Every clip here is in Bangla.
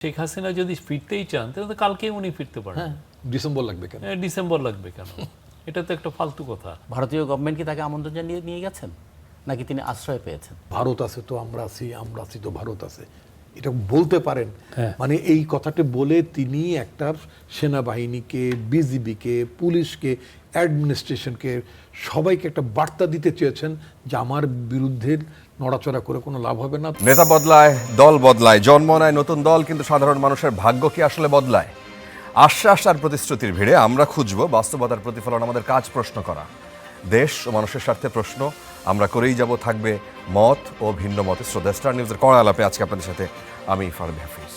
শেখ হাসিনা যদি ফিরতেই চান তাহলে কালকেই উনি ফিরতে পারেন। ডিসেম্বর লাগবে কেন? ডিসেম্বর লাগবে কেন? এটা তো একটা ফালতু কথা। ভারতীয় গভর্নমেন্ট কি তাকে আমন্ত্রণ জানিয়ে নিয়ে গেছেন, নাকি তিনি আশ্রয় পেয়েছেন? ভারত আছে তো আমরা আছি, আমরা আছি তো ভারত আছে, এটা বলতে পারেন। মানে এই কথাটা বলে তিনি একটা সেনাবাহিনীকে, বিজিবিকে, পুলিশকে, অ্যাডমিনিস্ট্রেশনকে, সবাইকে একটা বার্তা দিতে চেয়েছেন যে আমার বিরুদ্ধে নড়াচড়া করে কোনো লাভ হবে না। নেতা বদলায়, দল বদলায়, জন্ম নেয় নতুন দল, কিন্তু সাধারণ মানুষের ভাগ্য কি আসলে বদলায়? আশ্বাস আর প্রতিশ্রুতির ভিড়ে আমরা খুঁজব বাস্তবতার প্রতিফলন। আমাদের কাজ প্রশ্ন করা, দেশ ও মানুষের স্বার্থে প্রশ্ন আমরা করেই যাব। থাকবে মত ও ভিন্ন মতে। শ্রদ্ধা স্টার নিউজের কড়া আলাপে আজকে আপনাদের সাথে আমি ফারুক হাফিজ।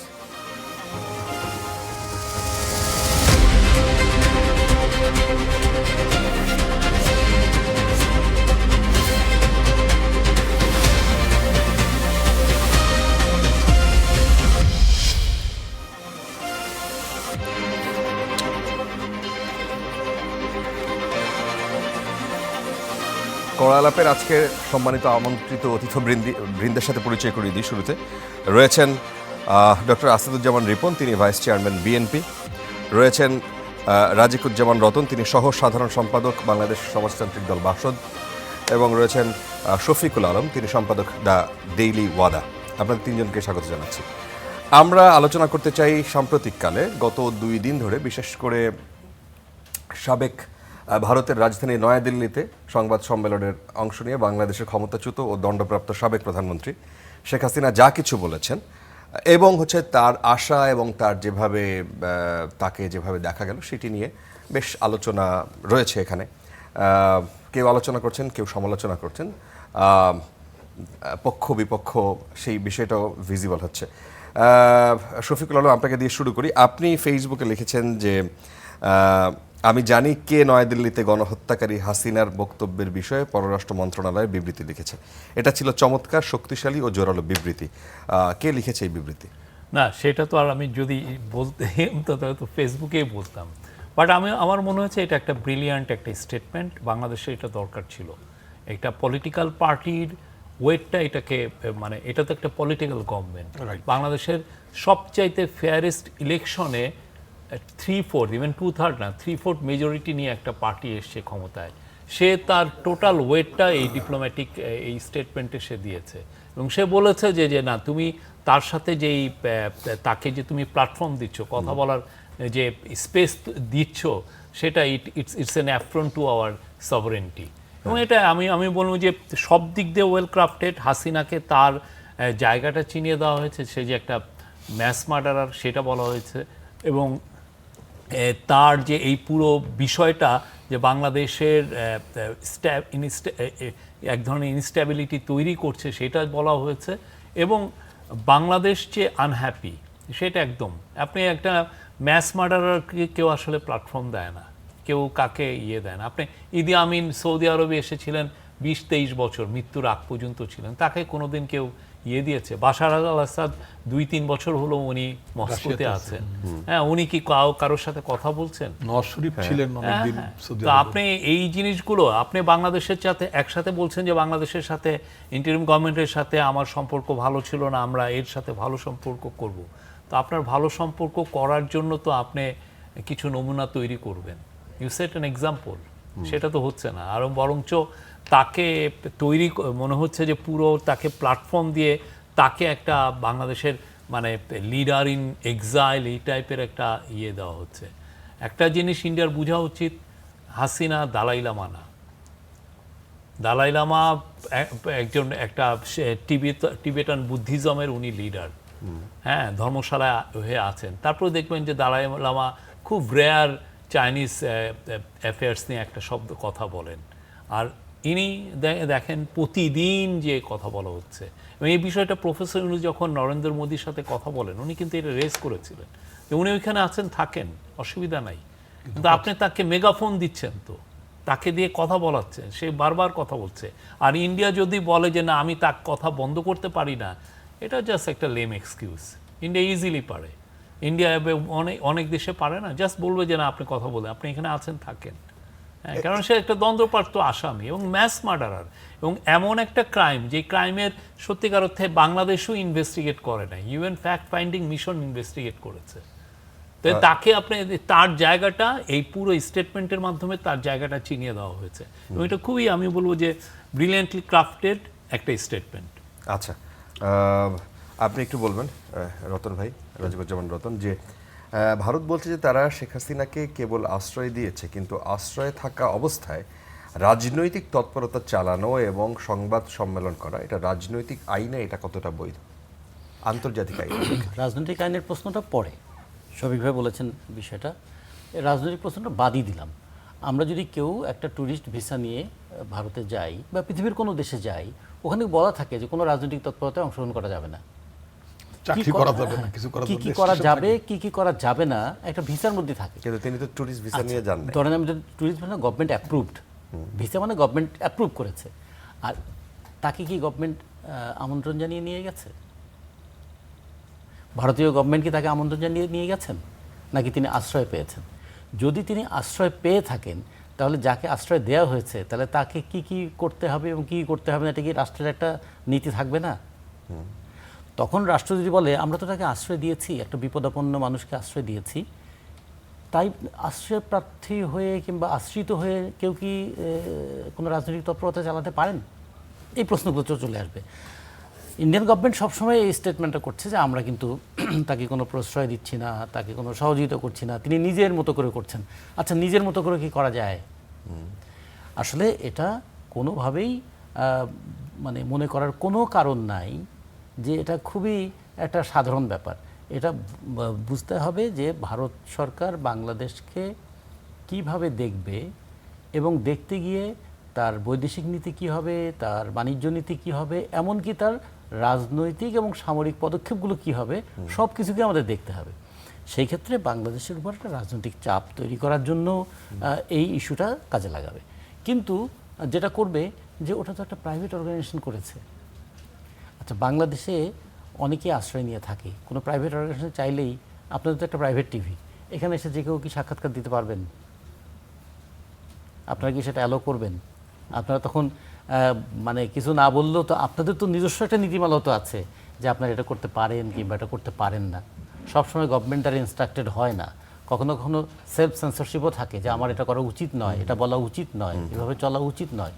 কড়া আলাপের আজকে সম্মানিত আমন্ত্রিত অতিথিবৃন্দের সাথে পরিচয় করিয়ে দিই। শুরুতে রয়েছেন ডক্টর আসাদুজ্জামান রিপন, তিনি ভাইস চেয়ারম্যান বিএনপি। রয়েছেন রাজিকুজ্জামান রতন, তিনি সহ সাধারণ সম্পাদক বাংলাদেশ সমাজতান্ত্রিক দল বাসদ। এবং রয়েছেন শফিকুল আলম, তিনি সম্পাদক দ্য ডেইলি ওয়াদা। আপনাদের তিনজনকে স্বাগত জানাচ্ছি। আমরা আলোচনা করতে চাই সাম্প্রতিককালে গত 2 দিন ধরে, বিশেষ করে সাবেক ভারতের রাজধানী নয়াদিল্লিতে সংবাদ সম্মেলনের অংশ নিয়ে বাংলাদেশের ক্ষমতাচ্যুত ও দণ্ডপ্রাপ্ত সাবেক প্রধানমন্ত্রী শেখ হাসিনা যা কিছু বলেছেন, এবং তার আশা এবং তার তাকে যেভাবে দেখা গেল সেটি নিয়ে বেশ আলোচনা রয়েছে এখানে। কেউ আলোচনা করছেন, কেউ সমালোচনা করছেন, পক্ষ বিপক্ষ সেই বিষয়টাও ভিজিবল হচ্ছে। শফিকুল আলম, আপনাকে দিয়ে শুরু করি। আপনি ফেসবুকে লিখেছেন যে আমি জানি কে নয়াদিল্লিতে গণহত্যাকারী হাসিনার বক্তব্যের বিষয়ে পররাষ্ট্র মন্ত্রণালয়ের বিবৃতি লিখেছে। এটা ছিল চমৎকার, শক্তিশালী ও জোরালো বিবৃতি। কে লিখেছে এই বিবৃতি? না, সেটা তো আর আমি যদি বলতে তো ফেসবুকেই বলতাম, বাট আমার মনে হচ্ছে এটা একটা ব্রিলিয়ান্ট একটা স্টেটমেন্ট। বাংলাদেশে এটা দরকার ছিল। একটা পলিটিক্যাল পার্টির ওয়েটটা এটাকে, মানে এটা তো একটা পলিটিক্যাল গভর্নমেন্ট। বাংলাদেশের সবচাইতে ফেয়ারেস্ট ইলেকশনে 3/4, ইভেন 2/3 না, 3/4 মেজরিটি নিয়ে একটা পার্টি এসছে ক্ষমতায়। সে তার টোটাল ওয়েটটা এই ডিপ্লোম্যাটিক এই স্টেটমেন্টে সে দিয়েছে, এবং সে বলেছে যে না, তুমি তার সাথে যেই তাকে যে তুমি প্ল্যাটফর্ম দিচ্ছ, কথা বলার যে স্পেস দিচ্ছ, সেটা it's an affront to our sovereignty. এবং এটা আমি বলবো যে সব দিক দিয়ে ওয়েল ক্রাফটেড। হাসিনাকে তার জায়গাটা চিনিয়ে দেওয়া হয়েছে, সে যে একটা ম্যাস মার্ডারার সেটা বলা হয়েছে, এবং তার যে এই পুরো বিষয়টা যে বাংলাদেশের এক ধরনের ইনস্ট্যাবিলিটি তৈরি করছে সেটা বলা হয়েছে। এবং বাংলাদেশ যে আনহ্যাপি সেটা একদম, আপনি একটা ম্যাস মার্ডারারকে কেউ আসলে প্ল্যাটফর্ম দেয় না, কেউ কাকে দেয় না। আপনি ইদি আমিন সৌদি আরবে এসেছিলেন, 20-23 বছর মৃত্যুর আগ পর্যন্ত ছিলেন, তাকে কোনোদিন কেউ দিয়েছে? বাশার আল আসাদ 2-3 বছর হলো উনি মস্কোতে আছেন। হ্যাঁ, উনি কি কারোর সাথে কথা বলছেন? নওয়াজ শরীফ ছিলেন অনেকদিন সৌদি তো আরবে। আপনি এই জিনিসগুলো আপনি বাংলাদেশের সাথে একসাথে বলছেন যে বাংলাদেশের সাথে ইন্টারিম গভর্নমেন্টের সাথে আমার সম্পর্ক ভালো ছিল না, আমরা এর সাথে ভালো সম্পর্ক করব। তো আপনার ভালো সম্পর্ক করার জন্য তো আপনি কিছু নমুনা তৈরি করবেন, ইউ সেট অ্যান এক্সাম্পল। সেটা তো হচ্ছে না, আরও বরঞ্চ তাকে তৈরি মনে হচ্ছে যে পুরো তাকে প্ল্যাটফর্ম দিয়ে তাকে একটা বাংলাদেশের মানে লিডার ইন এক্সাইল এই টাইপের একটা দেওয়া হচ্ছে। একটা জিনিস ইন্ডিয়ার বোঝা উচিত, হাসিনা দালাই লামা না। দালাই লামা একজন একটা টিবেটান বুদ্ধিজমের উনি লিডার, হ্যাঁ, ধর্মশালায় হয়ে আছেন। তারপরে দেখবেন যে দালাই লামা খুব রেয়ার চাইনিজ অ্যাফেয়ার্স নিয়ে একটা শব্দ কথা বলেন, আর ইনি দেখেন প্রতিদিন যে কথা বলা হচ্ছে। এবং এই বিষয়টা প্রফেসর ইউনূস যখন নরেন্দ্র মোদীর সাথে কথা বলেন, উনি কিন্তু এটা রেজ করেছিলেন যে উনি ওইখানে আছেন, থাকেন, অসুবিধা নাই, কিন্তু আপনি তাকে মেগাফোন দিচ্ছেন, তো তাকে দিয়ে কথা বলাচ্ছেন, সে বারবার কথা বলছে। আর ইন্ডিয়া যদি বলে যে না, আমি তার কথা বন্ধ করতে পারি না, এটা জাস্ট একটা লেম এক্সকিউজ। ইন্ডিয়া ইজিলি পারে, ইন্ডিয়া অনেক দেশে পারে না, জাস্ট বলবে যে না, আপনি কথা বলে, আপনি এখানে আছেন, থাকেন। হ্যাঁ, কারণ সে একটা দ্বন্দ্বপ্রাপ্ত আসামি এবং ম্যাস মার্ডারার, এবং এমন একটা ক্রাইম যে ক্রাইমের সত্যিকার অর্থে বাংলাদেশও ইনভেস্টিগেট করে না, UN fact finding mission investigate করেছে। তো তাকে আপনি তার জায়গাটা এই পুরো স্টেটমেন্টের মাধ্যমে তার জায়গাটা চিনিয়ে দেওয়া হয়েছে, এবং এটা খুবই আমি বলবো যে ব্রিলিয়েন্টলি ক্রাফটেড একটা স্টেটমেন্ট। আচ্ছা, আপনি একটু বলবেন রতন ভাই, রাজিবুজ্জামান রতন, যে ভারত বলছে যে তারা শেখ হাসিনাকে কেবল আশ্রয় দিয়েছে, কিন্তু আশ্রয়ে থাকা অবস্থায় রাজনৈতিক তৎপরতা চালানো এবং সংবাদ সম্মেলন করা, এটা রাজনৈতিক আইনে এটা কতটা বৈধ, আন্তর্জাতিক আইনে? রাজনৈতিক আইনের প্রশ্নটা পরে শফিক ভাই বলেছেন বিষয়টা, এই রাজনৈতিক প্রশ্নটা বাদই দিলাম। আমরা যদি কেউ একটা ট্যুরিস্ট ভিসা নিয়ে ভারতে যাই বা পৃথিবীর কোনো দেশে যাই, ওখানে বলা থাকে যে কোনো রাজনৈতিক তৎপরতায় অংশগ্রহণ করা যাবে না, চাকরি করা যাবে না, কিছু করা কি যাবে কি না, করা সেসব যাবে থাকে। কি কি করা যাবে না একটা ভিসার মধ্যে থাকে। কিন্তু তিনি তো ট্যুরিস্ট ভিসা নিয়ে যান না। ধরেন আমি tourist visa government approved visa, মানে গভর্নমেন্ট অ্যাপ্রুভ করেছে, আর তাকে কি গভর্নমেন্ট আমন্ত্রণ জানিয়ে নিয়ে গেছে? ভারতীয় গভর্নমেন্ট কি তাকে আমন্ত্রণ জানিয়ে নিয়ে গেছেন, নাকি তিনি আশ্রয় পেয়েছেন? যদি তিনি আশ্রয় পেয়ে থাকেন, তাহলে যাকে আশ্রয় দেওয়া হয়েছে তাহলে তাকে কি কি করতে হবে এবং কি করতে হবে না, এটা কি রাষ্ট্রের একটা নীতি থাকবে না? তখন রাষ্ট্র যদি বলে আমরা তো তাকে আশ্রয় দিয়েছি, একটা বিপদাপন্ন মানুষকে আশ্রয় দিয়েছি, তাই আশ্রয় প্রার্থী হয়ে কিংবা আশ্রিত হয়ে কেউ কি কোনো রাজনৈতিক তৎপরতা চালাতে পারেন? এই প্রশ্নগুলো চলে আসবে। ইন্ডিয়ান গভর্নমেন্ট সবসময় এই স্টেটমেন্টটা করছে যে আমরা কিন্তু তাকে কোনো প্রশ্রয় দিচ্ছি না, তাকে কোনো সহযোগিতা করছি না, তিনি নিজের মতো করে করছেন। আচ্ছা, নিজের মতো করে কি করা যায়? আসলে এটা কোনোভাবেই মানে মনে করার কোনো কারণ নাই যে এটা খুবই একটা সাধারণ ব্যাপার। এটা বুঝতে হবে যে ভারত সরকার বাংলাদেশকে কিভাবে দেখবে এবং দেখতে গিয়ে তার বৈদেশিক নীতি কী হবে, তার বাণিজ্য নীতি কী হবে, এমনকি তার রাজনৈতিক এবং সামরিক পদক্ষেপগুলো কী হবে, সব কিছুকে আমাদের দেখতে হবে। সেই ক্ষেত্রে বাংলাদেশের উপর একটা রাজনৈতিক চাপ তৈরি করার জন্য এই ইস্যুটা কাজে লাগাবে। কিন্তু যেটা করবে যে ওটা তো একটা প্রাইভেট অর্গানাইজেশন করেছে। আচ্ছা, বাংলাদেশে অনেকেই আশ্রয় নিয়ে থাকে, কোনো প্রাইভেট অর্গানাইজেশন চাইলেই, আপনাদের তো একটা প্রাইভেট টিভি, এখানে এসে যে কেউ কি সাক্ষাৎকার দিতে পারবেন? আপনারা কি সেটা অ্যালো করবেন? আপনারা তখন মানে কিছু না বললেও তো আপনাদের তো নিজস্ব একটা নীতিমালা তো আছে যে আপনারা এটা করতে পারেন কিংবা এটা করতে পারেন না। সবসময় গভর্নমেন্ট দ্বারা ইনস্ট্রাক্টেড হয় না, কখনো কখনো সেলফ সেন্সরশিপও থাকে যে আমার এটা করা উচিত নয়, এটা বলা উচিত নয়, এভাবে চলা উচিত নয়।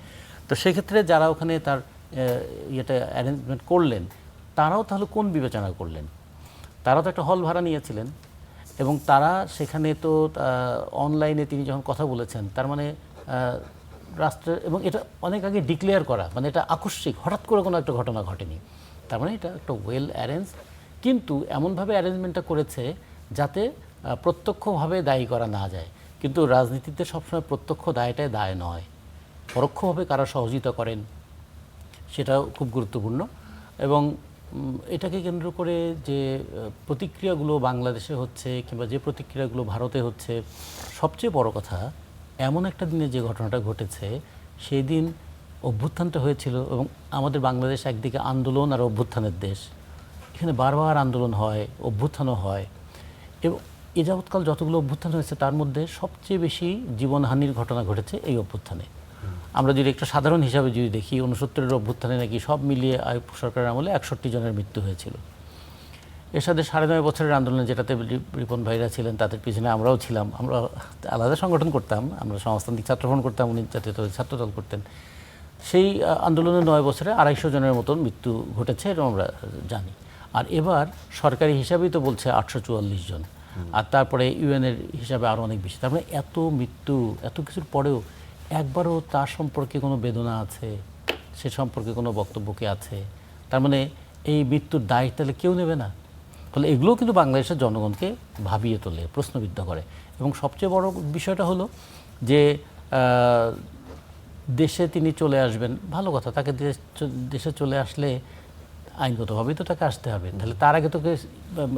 তো সেক্ষেত্রে যারা ওখানে তার ইয়েটা অ্যারেঞ্জমেন্ট করলেন, তারাও তাহলে কোন বিবেচনা করলেন? তারাও তো একটা হল ভাড়া নিয়েছিলেন, এবং তারা সেখানে তো অনলাইনে তিনি যখন কথা বলেছেন, তার মানে রাষ্ট্রের, এবং এটা অনেক আগে ডিক্লেয়ার করা, মানে এটা আকস্মিক হঠাৎ করে কোনো একটা ঘটনা ঘটেনি, তার মানে এটা একটা ওয়েল অ্যারেঞ্জ। কিন্তু এমনভাবে অ্যারেঞ্জমেন্টটা করেছে যাতে প্রত্যক্ষভাবে দায়ী করা না যায়। কিন্তু রাজনীতিতে সবসময় প্রত্যক্ষ দায়টাই দায় নয়, পরোক্ষভাবে কারা সহযোগিতা করেন সেটাও খুব গুরুত্বপূর্ণ। এবং এটাকে কেন্দ্র করে যে প্রতিক্রিয়াগুলো বাংলাদেশে হচ্ছে কিংবা যে প্রতিক্রিয়াগুলো ভারতে হচ্ছে, সবচেয়ে বড় কথা এমন একটা দিনে যে ঘটনাটা ঘটেছে, সেই দিন অভ্যুত্থানটা হয়েছিল, এবং আমাদের বাংলাদেশ একদিকে আন্দোলন আর অভ্যুত্থানের দেশ, এখানে বারবার আন্দোলন হয়, অভ্যুত্থানও হয়, এবং এ যাবৎকাল যতগুলো অভ্যুত্থান হয়েছে তার মধ্যে সবচেয়ে বেশি জীবনহানির ঘটনা ঘটেছে এই অভ্যুত্থানে। আমরা যদি একটা সাধারণ হিসাবে যদি দেখি, 69-এর অভ্যুত্থানে নাকি সব মিলিয়ে আইয়ুব সরকারের আমলে 61 জনের মৃত্যু হয়েছিল। এর সাথে 9.5 বছরের আন্দোলনে যেটাতে রিপন ভাইরা ছিলেন, তাদের পিছনে আমরাও ছিলাম, আমরা আলাদা সংগঠন করতাম, আমরা সমাজতান্ত্রিক ছাত্রফ্রন্ট করতাম, উনি জাতীয়তাবাদী ছাত্রদল করতেন। সেই আন্দোলনে 9 বছরে 250 জনের মতন মৃত্যু ঘটেছে, এবং আমরা জানি। আর এবার সরকারি হিসাবেই তো বলছে 844 জন, আর তারপরে ইউএনের হিসাবে আরও অনেক বেশি। তার মানে এত মৃত্যু, এত কিছুর পরেও একবারও তার সম্পর্কে কোনো বেদনা আছে, সে সম্পর্কে কোনো বক্তব্য কি আছে? তার মানে এই মৃত্যুর দায় তাহলে কেউ নেবে না। ফলে এগুলোও কিন্তু বাংলাদেশের জনগণকে ভাবিয়ে তোলে, প্রশ্নবিদ্ধ করে। এবং সবচেয়ে বড় বিষয়টা হলো যে দেশে তিনি চলে আসবেন, ভালো কথা, তাকে দেশে চলে আসলে আইনগতভাবেই তো তাকে আসতে হবে। তাহলে তার আগে তোকে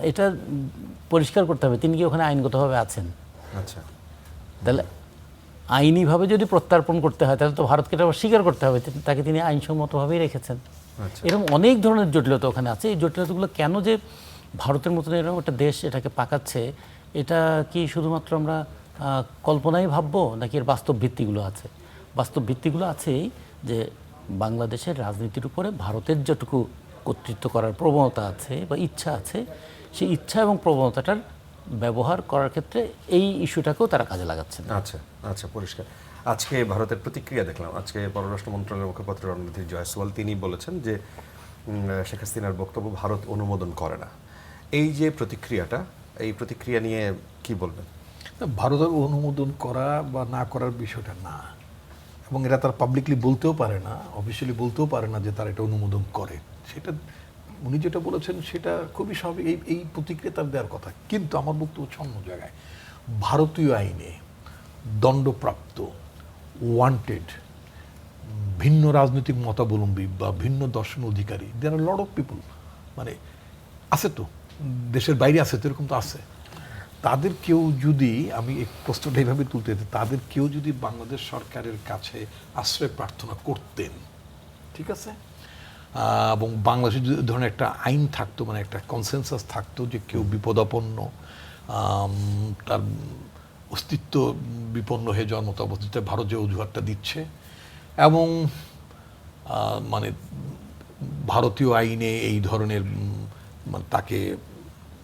এটা পরিষ্কার করতে হবে তিনি কি ওখানে আইনগতভাবে আছেন। আচ্ছা, তাহলে আইনিভাবে যদি প্রত্যার্পণ করতে হয়, তাহলে তো ভারতকে এটা স্বীকার করতে হবে তাকে তিনি আইনসম্মতভাবেই রেখেছেন। এরকম অনেক ধরনের জটিলতা ওখানে আছে। এই জটিলতাগুলো কেন যে ভারতের মতন এরকম একটা দেশ এটাকে পাকাচ্ছে, এটা কি শুধুমাত্র আমরা কল্পনাই ভাববো নাকি এর বাস্তব ভিত্তিগুলো আছে? বাস্তব ভিত্তিগুলো আছেই যে বাংলাদেশের রাজনীতির উপরে ভারতের যেটুকু কর্তৃত্ব করার প্রবণতা আছে বা ইচ্ছা আছে, সেই ইচ্ছা এবং প্রবণতাটার ব্যবহার করার ক্ষেত্রে এই ইস্যুটাকেও তারা কাজে লাগাচ্ছেন। আচ্ছা আচ্ছা, পরিষ্কার। আজকে ভারতের প্রতিক্রিয়া দেখলাম, আজকে পররাষ্ট্র মন্ত্রণালয়ের মুখপাত্র রণধীর জয়সওয়াল তিনি বলেছেন যে শেখ হাসিনার বক্তব্য ভারত অনুমোদন করে না। এই যে প্রতিক্রিয়াটা, এই প্রতিক্রিয়া নিয়ে কি বলবেন? ভারতের অনুমোদন করা বা না করার বিষয়টা না, এবং এটা তারা পাবলিকলি বলতেও পারে না, অফিসিয়ালি বলতেও পারে না যে তারা এটা অনুমোদন করে। সেটা উনি যেটা বলেছেন সেটা খুবই স্বাভাবিক, এই প্রতিক্রিয়া তার দেওয়ার কথা। কিন্তু আমার বক্তব্য হচ্ছে অন্য জায়গায়। ভারতীয় আইনে দণ্ডপ্রাপ্ত, ওয়ান্টেড, ভিন্ন রাজনৈতিক মতাবলম্বী বা ভিন্ন দর্শন অধিকারী, দেয়ার আর লট অফ পিপল, মানে আছে তো, দেশের বাইরে আছে তো, এরকম তো আছে। তাদের কেউ যদি, আমি এই প্রশ্নটা এইভাবে তুলতে যেতে, তাদের কেউ যদি বাংলাদেশ সরকারের কাছে আশ্রয় প্রার্থনা করতেন, ঠিক আছে, এবং বাংলাদেশে যদি ধরনের একটা আইন থাকতো, মানে একটা কনসেনসাস থাকতো যে কেউ বিপদাপন্ন, তার অস্তিত্ব বিপন্ন হয়ে যাওয়ার মতো অবস্থিতে ভারত যে অজুহাতটা দিচ্ছে, এবং মানে ভারতীয় আইনে এই ধরনের মানে তাকে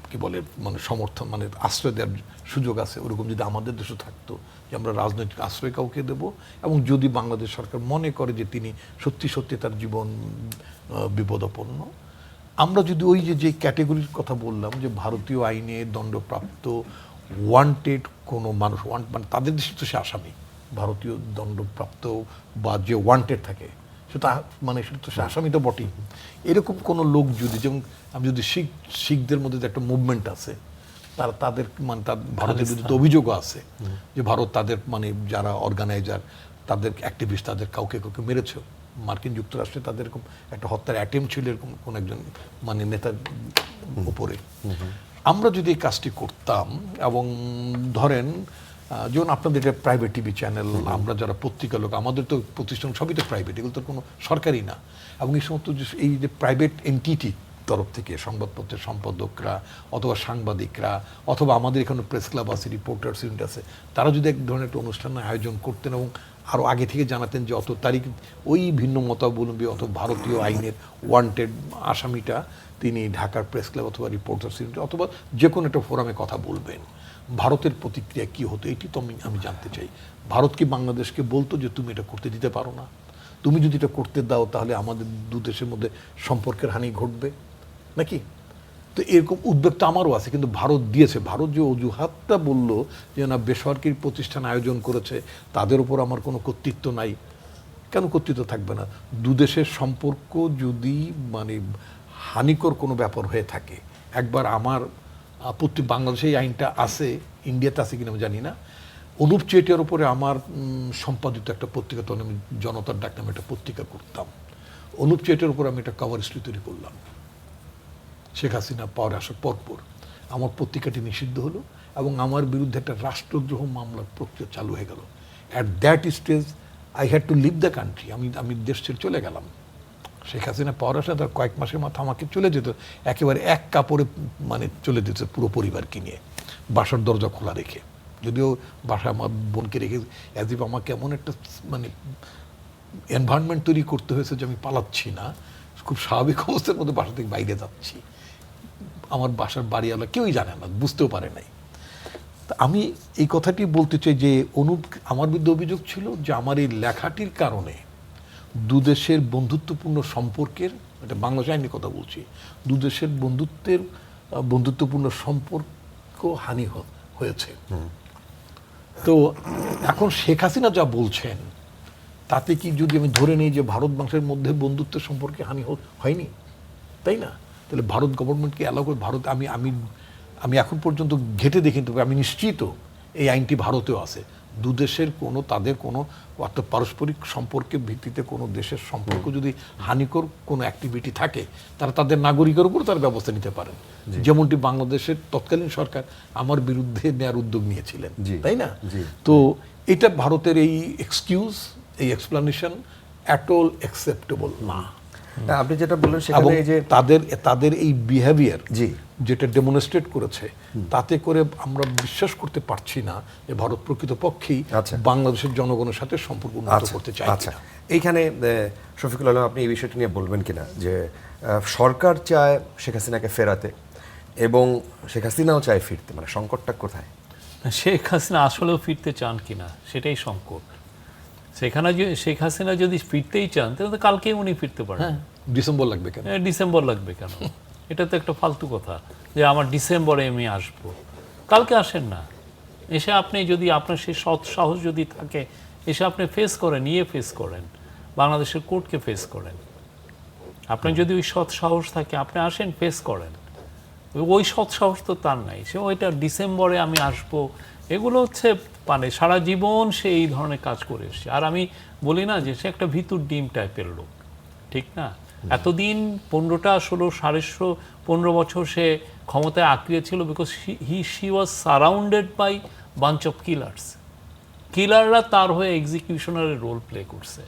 কি বলে, মানে সমর্থন, মানে আশ্রয় দেওয়ার সুযোগ আছে, ওরকম যদি আমাদের দেশে থাকতো যে আমরা রাজনৈতিক আশ্রয় কাউকে দেব, এবং যদি বাংলাদেশ সরকার মনে করে যে তিনি সত্যি সত্যি তার জীবন বিপদাপন্ন, আমরা যদি ওই যে ক্যাটেগরির কথা বললাম যে ভারতীয় আইনে দণ্ডপ্রাপ্ত ওয়ান্টেড কোনো মানুষ, মানে তাদের দেশে তো সে আসামি, ভারতীয় দণ্ডপ্রাপ্ত বা যে ওয়ান্টেড থাকে সেটা মানে সেটা তো সে আসামি তো বটেই, এরকম কোনো লোক যদি, যেমন আমি যদি শিখদের মধ্যে যে একটা মুভমেন্ট আছে, তাদের মানে ভারতের বিরুদ্ধে অভিযোগও আছে যে ভারত তাদের মানে যারা অর্গানাইজার, তাদের অ্যাক্টিভিস্ট, তাদের কাউকে কাউকে মেরেছে। মার্কিন যুক্তরাষ্ট্রে তাদের এরকম একটা হত্যার অ্যাটেম্প ছিল এরকম কোন একজন মানে নেতার উপরে। আমরা যদি এই কাজটি করতাম, এবং ধরেন যেমন আপনাদের এটা প্রাইভেট টিভি চ্যানেল, আমরা যারা পত্রিকা লোক, আমাদের তো প্রতিষ্ঠান সবই তো প্রাইভেট, এগুলো তো কোনো সরকারি না, এবং এই সমস্ত এই যে প্রাইভেট এন্টিটি তরফ থেকে সংবাদপত্রের সম্পাদকরা অথবা সাংবাদিকরা অথবা আমাদের এখানে প্রেস ক্লাব আছে, রিপোর্টার্স ইউনিট আছে, তারা যদি এক ধরনের একটা অনুষ্ঠানের আয়োজন করতেন এবং আরও আগে থেকে জানাতেন যে অত তারিখ ওই ভিন্ন মতাবলম্বী অথবা ভারতীয় আইনের ওয়ান্টেড আসামিটা তিনি ঢাকার প্রেস ক্লাব অথবা রিপোর্টার্স ইউনিট অথবা যে কোনো একটা ফোরামে কথা বলবেন, ভারতের প্রতিক্রিয়া কী হতো এটি তো আমি জানতে চাই। ভারত কি বাংলাদেশকে বলতো যে তুমি এটা করতে দিতে পারো না, তুমি যদি এটা করতে দাও তাহলে আমাদের দু দেশের মধ্যে সম্পর্কের হানি ঘটবে নাকি? তো এরকম উদ্বেগ তো আমারও আছে, কিন্তু ভারত দিয়েছে। ভারত যে অজুহাতটা বললো যে না বেসরকারি প্রতিষ্ঠান আয়োজন করেছে, তাদের উপর আমার কোনো কর্তৃত্ব নাই, কেন কর্তৃত্ব থাকবে না? দুদেশের সম্পর্ক যদি মানে হানিকর কোনো ব্যাপার হয়ে থাকে, একবার আমার আপত্তি, বাংলাদেশে এই আইনটা আছে, ইন্ডিয়াতে আছে কিনা আমি জানি না, অনুপ চেটিয়ার উপরে আমার সম্পাদিত একটা পত্রিকা, তখন আমি জনতার ডাক নামে একটা পত্রিকা করতাম, অনুপ চেটিয়ার উপর আমি একটা কভার স্টোরি তৈরি করলাম। শেখ হাসিনা পাওয়ার আসার পরপর আমার পত্রিকাটি নিষিদ্ধ হলো এবং আমার বিরুদ্ধে একটা রাষ্ট্রদ্রোহ মামলার প্রক্রিয়া চালু হয়ে গেল। At that stage I had to leave the country, আমি দেশ ছেড়ে চলে গেলাম। শেখ হাসিনা পাওয়ার আসা তার কয়েক মাসের মাথা আমাকে চলে যেত, একেবারে এক কাপড়ে মানে চলে যেত পুরো পরিবারকে নিয়ে, বাসার দরজা খোলা রেখে, যদিও বাসায় আমার বোনকে রেখে, অ্যাজ ইফ আমাকে এমন একটা মানে এনভায়রনমেন্ট তৈরি করতে হয়েছে যে আমি পালাচ্ছি না, খুব স্বাভাবিক অবস্থার মধ্যে বাসা থেকে বাইরে যাচ্ছি। আমার বাসার বাড়িওয়ালা কেউই জানে না, বুঝতেও পারে নাই। তা আমি এই কথাটি বলতে চাই যে আমার বিরুদ্ধে অভিযোগ ছিল যে আমার এই লেখাটির কারণে দুদেশের বন্ধুত্বপূর্ণ সম্পর্কের, এটা বাংলাদেশ আইনের কথা বলছি, দুদেশের বন্ধুত্বপূর্ণ সম্পর্ক হানি হয়েছে। তো এখন শেখ হাসিনা যা বলছেন তাতে কি যদি আমি ধরে নিই যে ভারত বাংলাদেশের মধ্যে বন্ধুত্বের সম্পর্কে হানি হয়নি, তাই না? তাহলে ভারত গভর্নমেন্টকে অ্যালাউ করে, ভারত আমি এখন পর্যন্ত ঘেটে দেখি, তবে আমি নিশ্চিত এই আইনটি ভারতেও আছে। দুদেশের কোনো তাদের কোনো অর্থাৎ পারস্পরিক সম্পর্কের ভিত্তিতে কোনো দেশের সম্পর্ক যদি হানিকর কোনো অ্যাক্টিভিটি থাকে, তারা তাদের নাগরিকের উপর তার ব্যবস্থা নিতে পারেন, যেমনটি বাংলাদেশের তৎকালীন সরকার আমার বিরুদ্ধে নেয়ার উদ্যোগ নিয়েছিলেন, তাই না? তো এটা ভারতের এই এক্সকিউজ, এই এক্সপ্লানেশন অ্যাট অল অ্যাকসেপ্টেবল না। না, আপনি যেটা বললেন এবং সেখানে এই যে তাদের এই বিহেভিয়ার জি যেটা ডেমনস্ট্রেট করেছে, তাতে করে আমরা বিশ্বাস করতে পারছি না যে ভারত প্রকৃতপক্ষেই আচ্ছা। বাংলাদেশের জনগণের সাথে সম্পর্ক উন্নত করতে চায় আচ্ছা, কিনা। এইখানে শফিকুল আলম, আপনি এই বিষয়টা নিয়ে বলবেন কিনা যে সরকার চায় শেখ হাসিনাকে ফেরাতে এবং শেখ হাসিনাও চায় ফিরতে, মানে সংকটটা কোথায়? শেখ হাসিনা আসলেও ফিরতে চান কিনা সেটাই সংকট। শেখ হাসিনা যদি ফিরতেই চান তাহলে তো কালকেই উনি ফিরতে পারেন। ডিসেম্বর লাগবে কেন? ডিসেম্বর লাগবে কেন? এটা তো একটা ফালতু কথা যে আমার ডিসেম্বরে আমি আসবো। কালকে আসেন না, এসে আপনি যদি আপনার সেই সৎ সাহস যদি থাকে, এসে আপনি ফেস করেন, ফেস করেন, বাংলাদেশের কোর্টকে ফেস করেন। আপনার যদি ওই সৎ সাহস থাকে, আপনি আসেন, ফেস করেন। ওই সৎ সাহস তো তার নাই, সে ওইটা ডিসেম্বরে আমি আসবো, এগুলো হচ্ছে মানে সারা জীবন সে এই ধরনের কাজ করে এসছে। আর আমি বলি না যে সে একটা ভিতর ডিম টাইপের লোক, ঠিক না? এতদিন 15 বছর সে ক্ষমতায় আঁকড়িয়ে ছিল, because she was surrounded by bunch of কিলাররা তার হয়ে এক্সিকিউশনারের রোল প্লে করছে।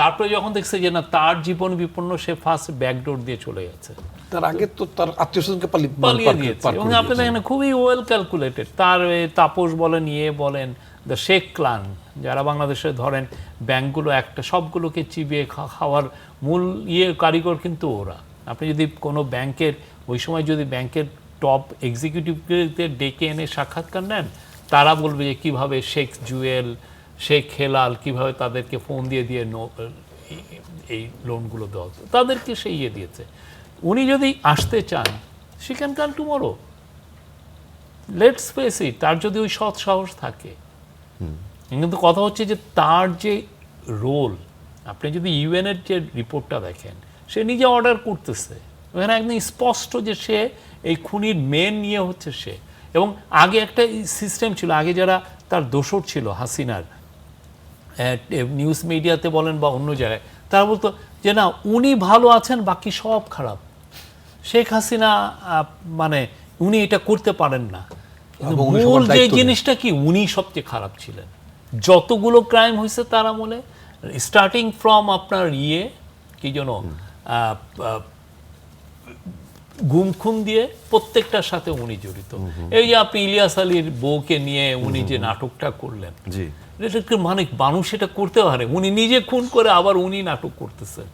তারপরে যখন দেখছে যে না তার জীবন বিপন্ন, সে ফার্স্ট ব্যাকডোর দিয়ে চলে গেছে, তার আগে তো তার আত্মীয়স্বজনকে পালিয়ে দিয়েছে। এবং আপনি দেখেন খুবই ওয়েল ক্যালকুলেটেড। তার তাপস বলেন, বলেন, দ্য শেখ ক্লান, যারা বাংলাদেশে ধরেন ব্যাংকগুলো একটা সবগুলোকে চিবিয়ে খাওয়ার মূল কারিগর কিন্তু ওরা। আপনি যদি কোনো ব্যাংকের ওই সময় যদি ব্যাংকের টপ এক্সিকিউটিভদের ডেকে এনে সাক্ষাৎকার নেন, তারা বলবে যে কীভাবে শেখ জুয়েল, শেখ হেলাল কীভাবে তাদেরকে ফোন দিয়ে এই লোনগুলো দেওয়া হতো, তাদেরকে সে দিয়েছে। উনি যদি আসতে চান, she can come tomorrow, let's face it, তার যদি ওই সৎ সাহস থাকে। কিন্তু কথা হচ্ছে যে তার যে রোল, আপনি যদি ইউএনের যে রিপোর্টটা দেখেন, সে নিজে অর্ডার করতেছে, ওখানে একদম স্পষ্ট যে সে এই খুনির মেন নিয়ে হচ্ছে সে। এবং আগে একটা সিস্টেম ছিল, আগে যারা তার দোসর ছিল হাসিনার, নিউজ মিডিয়াতে বলেন বা অন্য জায়গায়, তারা বলতো যে না উনি ভালো আছেন, বাকি সব খারাপ। শেখ হাসিনা মানে উনি এটা করতে পারেন না। মূল যে জিনিসটা কি, উনি সবচেয়ে খারাপ ছিলেন। যতগুলো ক্রাইম হয়েছে তার আমলে, স্টার্টিং ফ্রম আপনার কি যেন গুম খুন দিয়ে, প্রত্যেকটার সাথে উনি জড়িত। এই যে আপনি ইলিয়াস আলীর বউকে নিয়ে উনি যে নাটকটা করলেন, জি, এটা মানে মানুষ এটা করতে পারে? উনি নিজে খুন করে আবার উনি নাটক করতেছেন।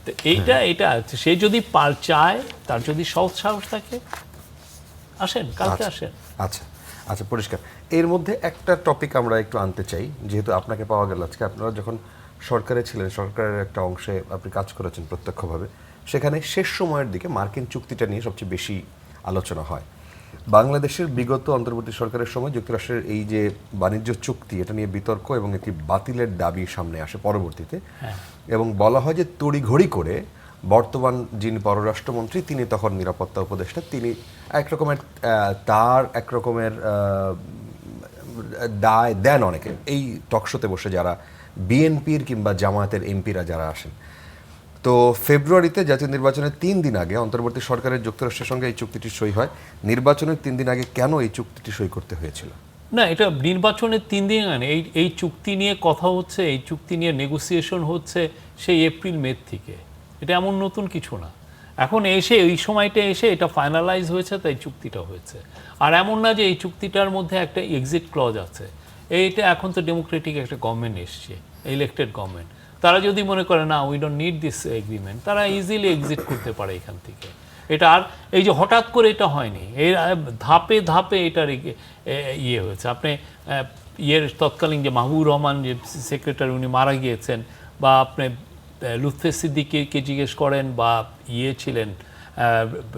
তো এটা সে যদি চায়, তার যদি সৎ সাহস থাকে, আসেন, কালকে আসেন। আচ্ছা আচ্ছা, পরিষ্কার। এর মধ্যে একটা টপিক আমরা একটু আনতে চাই, যেহেতু আপনাকে পাওয়া গেল আজকে। আপনারা যখন সরকারে ছিলেন, সরকারের একটা অংশে আপনি কাজ করেছেন প্রত্যক্ষভাবে, সেখানে শেষ সময়ের দিকে মার্কিন চুক্তিটা নিয়ে সবচেয়ে বেশি আলোচনা হয়। বাংলাদেশের বিগত অন্তর্বর্তী সরকারের সময় যুক্তরাষ্ট্রের এই যে বাণিজ্য চুক্তি, এটা নিয়ে বিতর্ক এবং একটি বাতিলের দাবি সামনে আসে পরবর্তীতে। এবং বলা হয় যে তড়িঘড়ি করে বর্তমান যিনি পররাষ্ট্রমন্ত্রী, তিনি তখন নিরাপত্তা উপদেষ্টা, তিনি তার এক রকমের দায় দেন অনেকে এই টকশোতে বসে, যারা বিএনপির কিংবা জামায়াতের এমপিরা যারা আসেন। তো ফেব্রুয়ারিতে জাতীয় নির্বাচনের 3 দিন আগে অন্তর্বর্তী সরকারের যুক্তরাষ্ট্রের সঙ্গে এই চুক্তিটি সই হয়। নির্বাচনের 3 দিন আগে কেন এই চুক্তিটি সই করতে হয়েছিল? না, এটা নির্বাচনের 3 দিন আগে এই চুক্তি নিয়ে কথা হচ্ছে, এই চুক্তি নিয়ে নেগোসিয়েশন হচ্ছে সেই এপ্রিল-মে থেকে। এটা এমন নতুন কিছু না। এখন এসে এই সময়টা এসে এটা ফাইনালাইজ হয়েছে, তাই চুক্তিটা হয়েছে। আর এমন না যে এই চুক্তিটার মধ্যে একটা এক্সিট ক্লজ আছে। এইটা এখন তো ডেমোক্রেটিক একটা গভর্নমেন্ট এসছে, ইলেক্টেড গভর্নমেন্ট। তারা যদি মনে করে না we don't need this agreement, তারা ইজিলি এক্সিট করতে পারে এখান থেকে। এটা আর এই যে হঠাৎ করে এটা হয়নি, এর ধাপে ধাপে এটার হয়েছে। আপনি তৎকালীন যে মাহবুবুর রহমান যে সেক্রেটারি, উনি মারা গিয়েছেন, বা আপনি লুৎফে সিদ্দিকীকে জিজ্ঞেস করেন, বা ছিলেন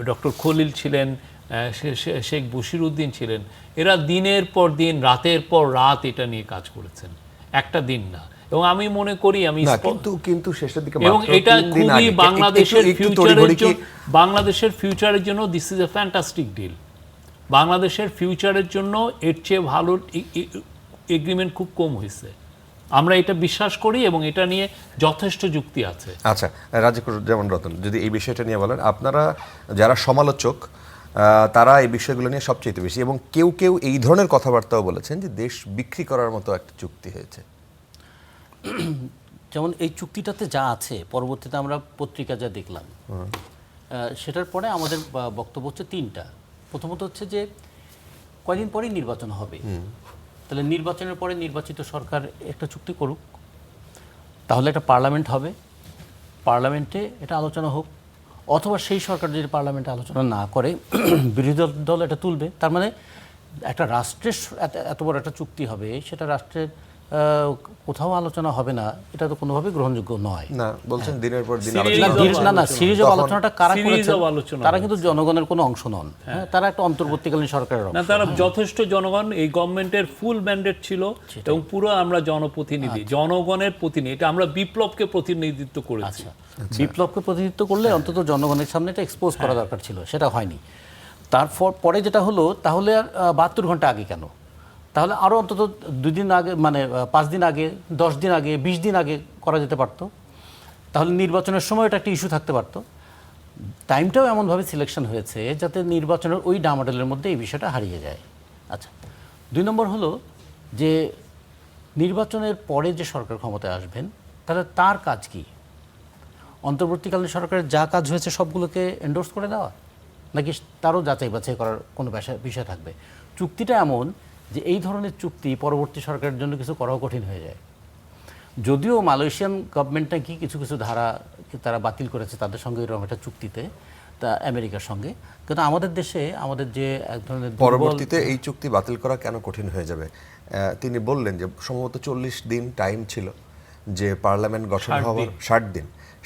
ডক্টর খলিল ছিলেন, শেখ বশিরউদ্দিন ছিলেন, এরা দিনের পর দিন, রাতের পর রাত এটা নিয়ে কাজ করেছেন, একটা দিন না। এবং আমি মনে করি কিন্তু শেষের দিকে, এবং এটা খুবই বাংলাদেশের ফিউচারের জন্য this is a fantastic deal. বাংলাদেশের ফিউচারের জন্য এর চেয়ে ভালো এগ্রিমেন্ট খুব কম হয়েছে, আমরা এটা বিশ্বাস করি, এবং এটা নিয়ে যথেষ্ট যুক্তি আছে। আচ্ছা, রাজিকুজ্জামান রতন, যদি এই বিষয়টা নিয়ে বলেন, আপনারা যারা সমালোচক তারা এই বিষয়গুলো নিয়ে সবচেয়ে বেশি, এবং কেউ কেউ এই ধরনের কথাবার্তাও বলেছেন যে দেশ বিক্রি করার মতো একটা চুক্তি হয়েছে। যেমন এই চুক্তিটাতে যা আছে, পরবর্তীতে আমরা পত্রিকা যা দেখলাম, সেটার পরে আমাদের বক্তব্য হচ্ছে তিনটা। প্রথমত হচ্ছে যে কয়দিন পরেই নির্বাচন হবে, তাহলে নির্বাচনের পরে নির্বাচিত সরকার একটা চুক্তি করুক, তাহলে একটা পার্লামেন্ট হবে, পার্লামেন্টে এটা আলোচনা হোক, অথবা সেই সরকার যদি পার্লামেন্টে আলোচনা না করে বিরোধী দল এটা তুলবে। তার মানে একটা রাষ্ট্রের এত বড় একটা চুক্তি হবে, সেটা রাষ্ট্রের কোথাও আলোচনা হবে না, এটা তো কোনোভাবেই গ্রহণযোগ্য নয়। না, বলছেন দিনের পর দিন না, সিরিজ অফ আলোচনাটা কারা করেছে? আলোচনা তারা কিন্তু জনগণের কোনো অংশ নন, হ্যাঁ, তারা একটা অন্তর্বর্তীকালীন সরকারের না, অংশ। তারা যথেষ্ট জনগণ, এই গভর্নমেন্টের ফুল ম্যান্ডেট ছিল এবং পুরো আমরা জনপ্রতিনিধি, জনগণের প্রতিনিধি, এটা আমরা বিপ্লবকে প্রতিনিধিত্ব করেছি। বিপ্লবকে প্রতিনিধিত্ব করলে অন্তত জনগণের সামনে এটা এক্সপোজ করা দরকার ছিল, সেটা হয়নি। তারপর পরে যেটা হলো, তাহলে আর 72 ঘন্টা আগে কেন? তাহলে আরও অন্তত 2 দিন আগে, মানে 5 দিন আগে, 10 দিন আগে, 20 দিন আগে করা যেতে পারতো। তাহলে নির্বাচনের সময় এটা একটা ইস্যু থাকতে পারতো। টাইমটাও এমনভাবে সিলেকশন হয়েছে যাতে নির্বাচনের ওই ডামাডোলের মধ্যে এই বিষয়টা হারিয়ে যায়। আচ্ছা, 2 নম্বর হলো যে নির্বাচনের পরে যে সরকার ক্ষমতায় আসবেন, তাহলে তার কাজ কি? অন্তর্বর্তীকালীন সরকারের যা কাজ হয়েছে সবগুলোকে এন্ডোর্স করে দেওয়া, নাকি তারও যাচাই বাছাই করার কোনো বিষয় থাকবে? চুক্তিটা এমন যে এই ধরনের চুক্তি পরবর্তী সরকারের জন্য কিছু করাও কঠিন হয়ে যায়। যদিও মালয়েশিয়ান গভর্নমেন্টটা কি কিছু কিছু ধারা তারা বাতিল করেছে তাদের সঙ্গে এরকম একটা চুক্তিতে, তা আমেরিকার সঙ্গে, কিন্তু আমাদের দেশে আমাদের যে এক ধরনের পরবর্তীতে এই চুক্তি বাতিল করা কেন কঠিন হয়ে যাবে? তিনি বললেন যে সম্ভবত 40 দিন টাইম ছিল যে পার্লামেন্ট গঠন হওয়ার,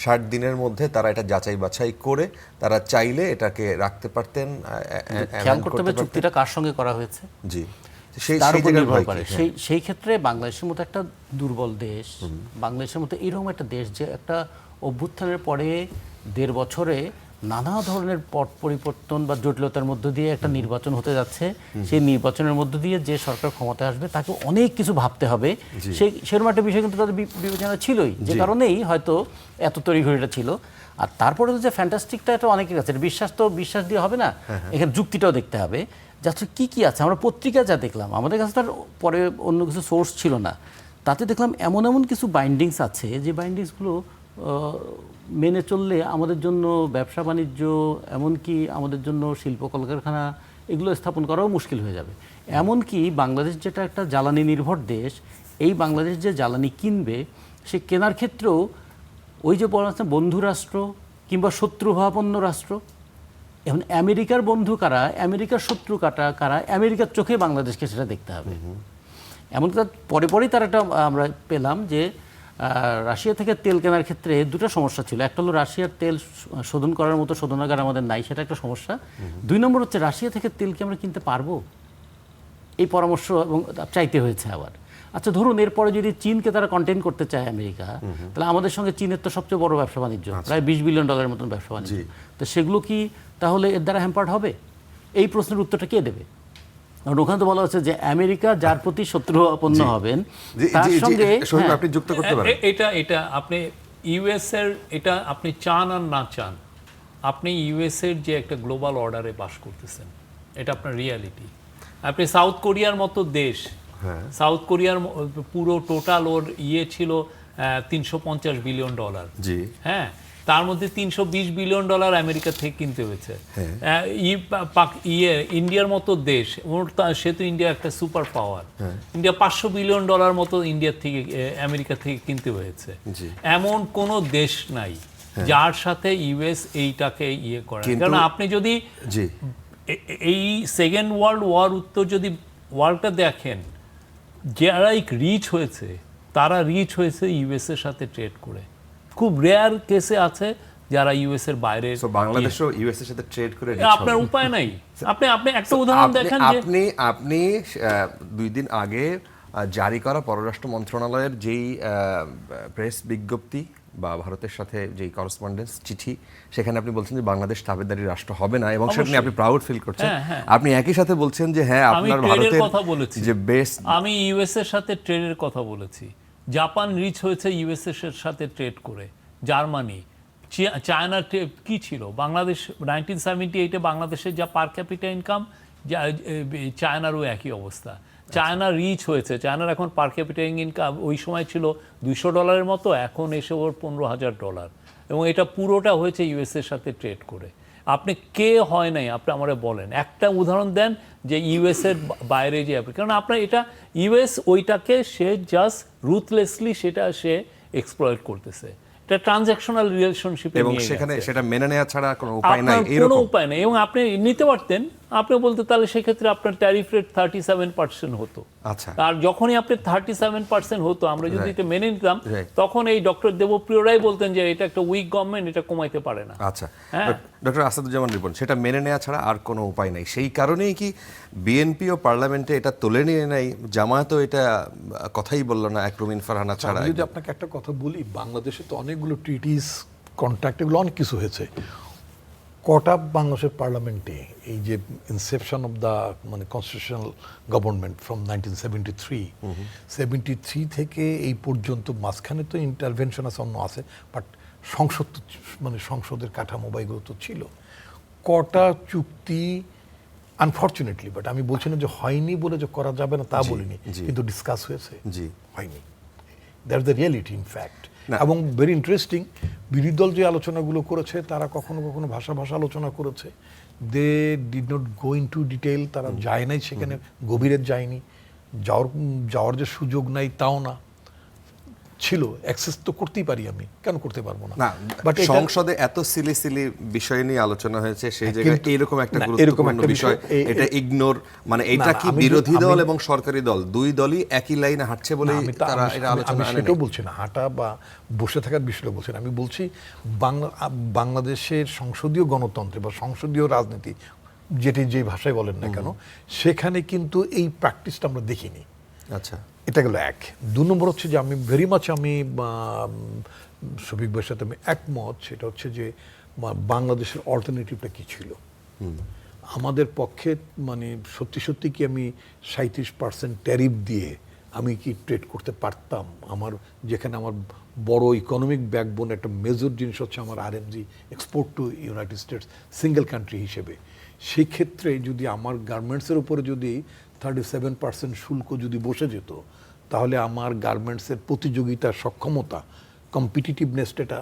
60 দিনের মধ্যে তারা এটা যাচাই বাছাই করে তারা চাইলে এটাকে রাখতে পারতেন। খেয়াল করতে হবে চুক্তিটা কার সঙ্গে করা হয়েছে। জি, তার উপর নির্ভর করে। সেই ক্ষেত্রে বাংলাদেশের মতো একটা দুর্বল দেশ, বাংলাদেশের মতো এরকম একটা দেশ যে একটা অভ্যুত্থানের পরে 1.5 বছরে নানা ধরনের পট পরিবর্তন বা জটিলতার মধ্য দিয়ে একটা নির্বাচন হতে যাচ্ছে, সেই নির্বাচনের মধ্য দিয়ে যে সরকার ক্ষমতায় আসবে তাকে অনেক কিছু ভাবতে হবে। সেরকম একটা বিষয় কিন্তু তাদের বিবেচনা ছিলই, যে কারণেই হয়তো এত তড়িঘড়িটা ছিল। আর তারপরে যে ফ্যান্টাস্টিকটা, এটা অনেকের কাছে বিশ্বাস দিয়ে হবে না, এখানে যুক্তিটাও দেখতে হবে যাতে কি কি আছে। আমরা পত্রিকা যা দেখলাম, আমাদের কাছে তার পরে অন্য কিছু সোর্স ছিল না, তাতে দেখলাম এমন এমন কিছু বাইন্ডিংস আছে যে বাইন্ডিংসগুলো মেনে চললে আমাদের জন্য ব্যবসা বাণিজ্য, এমনকি আমাদের জন্য শিল্প কলকারখানা, এগুলো স্থাপন করাও মুশকিল হয়ে যাবে। এমনকি বাংলাদেশ যেটা একটা জ্বালানি নির্ভর দেশ, এই বাংলাদেশ যে জ্বালানি কিনবে, সে কেনার ক্ষেত্রেও ওই যে বলা আছে বন্ধু রাষ্ট্র কিংবা শত্রুভাবাপন্ন রাষ্ট্র, এখন আমেরিকার বন্ধু কারা, আমেরিকার শত্রু কারা, আমেরিকার চোখে বাংলাদেশকে সেটা দেখতে হবে। এমনকি পরেই তার একটা আমরা পেলাম যে রাশিয়া থেকে তেল কেনার ক্ষেত্রে 2টা সমস্যা ছিল। একটা হলো রাশিয়ার তেল শোধন করার মতো শোধনাগার আমাদের নাই, সেটা একটা সমস্যা। 2 নম্বর হচ্ছে রাশিয়া থেকে তেল কি আমরা কিনতে পারবো, এই পরামর্শ এবং চাইতে হয়েছে আবার। আচ্ছা, ধরুন এরপরে যদি চীনকে তারা কন্টেইন করতে চায় আমেরিকা, তাহলে আমাদের সঙ্গে চীনের তো সবচেয়ে বড় ব্যবসা বাণিজ্য, প্রায় $20 বিলিয়ন মতন ব্যবসা বাণিজ্য। তো সেগুলো কি তাহলে এর দ্বারা হ্যাম্পার্ড হবে? এই প্রশ্নের উত্তরটা কে দেবে? কারণ ওখানে তো বলা হচ্ছে যে আমেরিকা যার প্রতি শত্রুপন্ন হবেন তার সঙ্গে আপনি যুক্ত করতে পারেন। এটা আপনি ইউএস এর, এটা আপনি চান আর না চান, আপনি ইউএস এর যে একটা গ্লোবাল অর্ডারে বাস করতেছেন, এটা আপনার রিয়ালিটি। আপনি সাউথ কোরিয়ার মতো দেশ, সাউথ কোরিয়ার পুরো টোটাল ওর ছিল $350 বিলিয়ন। জি, হ্যাঁ, তার মধ্যে $320 বিলিয়ন আমেরিকা থেকে কিনতে হয়েছে। ইন্ডিয়ার মতো দেশ, সে তো ইন্ডিয়া একটা সুপার পাওয়ার, ইন্ডিয়া $500 বিলিয়ন মতো ইন্ডিয়ার থেকে, আমেরিকা থেকে কিনতে হয়েছে। এমন কোন দেশ নাই যার সাথে ইউএস এইটাকে করে। কারণ আপনি যদি এই সেকেন্ড ওয়ার্ল্ড ওয়ার উত্তর যদি ওয়ার্ল্ডটা দেখেন, যারা রিচ হয়েছে তারা রিচ হয়েছে ইউএস এর সাথে ট্রেড করে। খুব রেয়ার কেসে আছে যারা ইউএস এর বাইরে। বাংলাদেশও ইউএস এর সাথে ট্রেড করে, আপনার উপায় নাই। আপনি একটা উদাহরণ দেখেন যে আপনি 2 দিন আগে জারি করা পররাষ্ট্র মন্ত্রণালয়ের যেই প্রেস বিজ্ঞপ্তি বা ভারতের সাথে যেই করসপন্ডেন্স চিঠি, সেখানে আপনি বলছেন যে বাংলাদেশ তাবেদারি রাষ্ট্র হবে না, এবং সেটা নিয়ে আপনি প্রাউড ফিল করছেন। আপনি একই সাথে বলছেন যে হ্যাঁ, আপনার ভারতের কথা বলেছি যে বেস্ট, আমি ইউএস এর সাথে ট্রেডের কথা বলেছি। জাপান রিচ হয়েছে ইউএস এর সাথে ট্রেড করে, জার্মানি, চায়নার কি ছিল, বাংলাদেশ 1978-এ বাংলাদেশের যা পার ক্যাপিটা ইনকাম, চায়নারও একই অবস্থা। চায়না রিচ হয়েছে, চায়নার এখন পার ক্যাপিটা ইনকাম ওই সময় ছিল $200 মতো, এখন এসে ওর $15,000, এবং এটা পুরোটা হয়েছে ইউএসের সাথে ট্রেড করে। আপনি কে হয় নাই আপনি আমারে বলেন, একটা উদাহরণ দেন যে ইউএসের বাইরে যে কারণ আপনার এটা ইউএস ওইটাকে সে জাস্ট রুথলেসলি সেটা সে এক্সপ্লয়েট করতেছে, এটা ট্রানজ্যাকশনাল রিলেশনশিপ এবং সেখানে সেটা মেনে নেওয়া ছাড়া কোনো উপায় নাই, আপনার কোনো এরকম। উপায় নেই। এবং আপনি নিতে পারতেন, আপনি বলতে তাহলে সেক্ষেত্রে আপনার ট্যারিফ রেট 37% হতো। আচ্ছা, আর যখনই আপনি 37% হতো, আমরা যদি এটা মেনে নিতাম, Right. তখন এই ডক্টর দেবপ্রিয়রাই বলতেন যে এটা একটা উইক গভর্নমেন্ট, এটা কমাইতে পারে না। আচ্ছা। হ্যাঁ। ডক্টর আসাদুজ্জামান রিপন, সেটা মেনে নেওয়া ছাড়া আর কোনো উপায় নেই, সেই কারণেই কি বিএনপি ও পার্লামেন্টে এটা তুলে নিয়ে নেয়, জামায়াতও এটা কথাই বললো না, এক রুমিন ফারহানা ছাড়া? আমি যদি আপনাকে একটা কথা বলি, বাংলাদেশে তো অনেকগুলো ট্রিটিস, কন্ট্রাক্ট, এগুলো অনেক কিছু হয়েছে। কটা বাংলাদেশের পার্লামেন্টে এই যে ইনসেপশন অফ দ্য মানে কনস্টিটিউশনাল গভর্নমেন্ট ফ্রম 1973 থেকে এই পর্যন্ত, মাঝখানে তো ইন্টারভেনশন আছে, অন্য আছে, বাট সংসদ তো মানে সংসদের কাঠামো বা এগুলো তো ছিল। কটা চুক্তি আনফর্চুনেটলি, বাট আমি বলছি না যে হয়নি বলে যে করা যাবে না তা বলিনি, কিন্তু ডিসকাস হয়েছে, জি, হয়নি। That's the reality in fact. না। এবং ভেরি ইন্টারেস্টিং, বিরোধী দল যে আলোচনাগুলো করেছে তারা কখনো কখনো ভাষা আলোচনা করেছে, they did not go into detail, তারা যায় নাই সেখানে, গভীরে যায়নি, যাওয়ার যে সুযোগ নাই তাও না, ছিল অ্যাক্সেস তো করতেই পারি, আমি কেন করতে পারবো না? না, বাট সংসদে এত সিলি বিষয় নিয়ে আলোচনা হয়েছে, সেই জায়গায় কিন্তু- এরকম একটা না, এরকম গুরুত্বপূর্ণ একটা বিষয় বিষয়, এটা ইগনোর, মানে না, এটা না, কি আমি বিরোধী আমি- দল এবং সরকারি দল দুই দলই একই লাইনে হাঁটছে বলে না, তারা এটা আলোচনা আমি আনে সেটাও নাই? বলছি না, হাঁটা বা বসে থাকার বিষয়টা বলছি না। আমি বলছি বাংলাদেশের সংসদীয় গণতন্ত্রে বা সংসদীয় রাজনীতি, যেটি যে ভাষায় বলেন না কেন, সেখানে কিন্তু এই প্র্যাকটিসটা আমরা দেখিনি। আচ্ছা, এটা গেল এক। 2 নম্বর হচ্ছে যে আমি ভেরি মাচ শফিক ভাইয়ের সাথে আমি একমত, সেটা হচ্ছে যে বাংলাদেশের অল্টারনেটিভটা কি ছিল। আমাদের পক্ষে মানে সত্যি কি আমি 37% ট্যারিফ দিয়ে আমি কি ট্রেড করতে পারতাম? আমার যেখানে আমার বড় ইকোনমিক ব্যাকবোন, একটা মেজর জিনিস হচ্ছে আমার RMG, export two United states, single country হিসেবে, সেই ক্ষেত্রে যদি আমার গার্মেন্টসের উপরে যদি 37% শুল্ক যদি বসে যেত, তাহলে আমার গার্মেন্টসের প্রতিযোগিতার সক্ষমতা, কম্পিটিটিভনেসটা এটা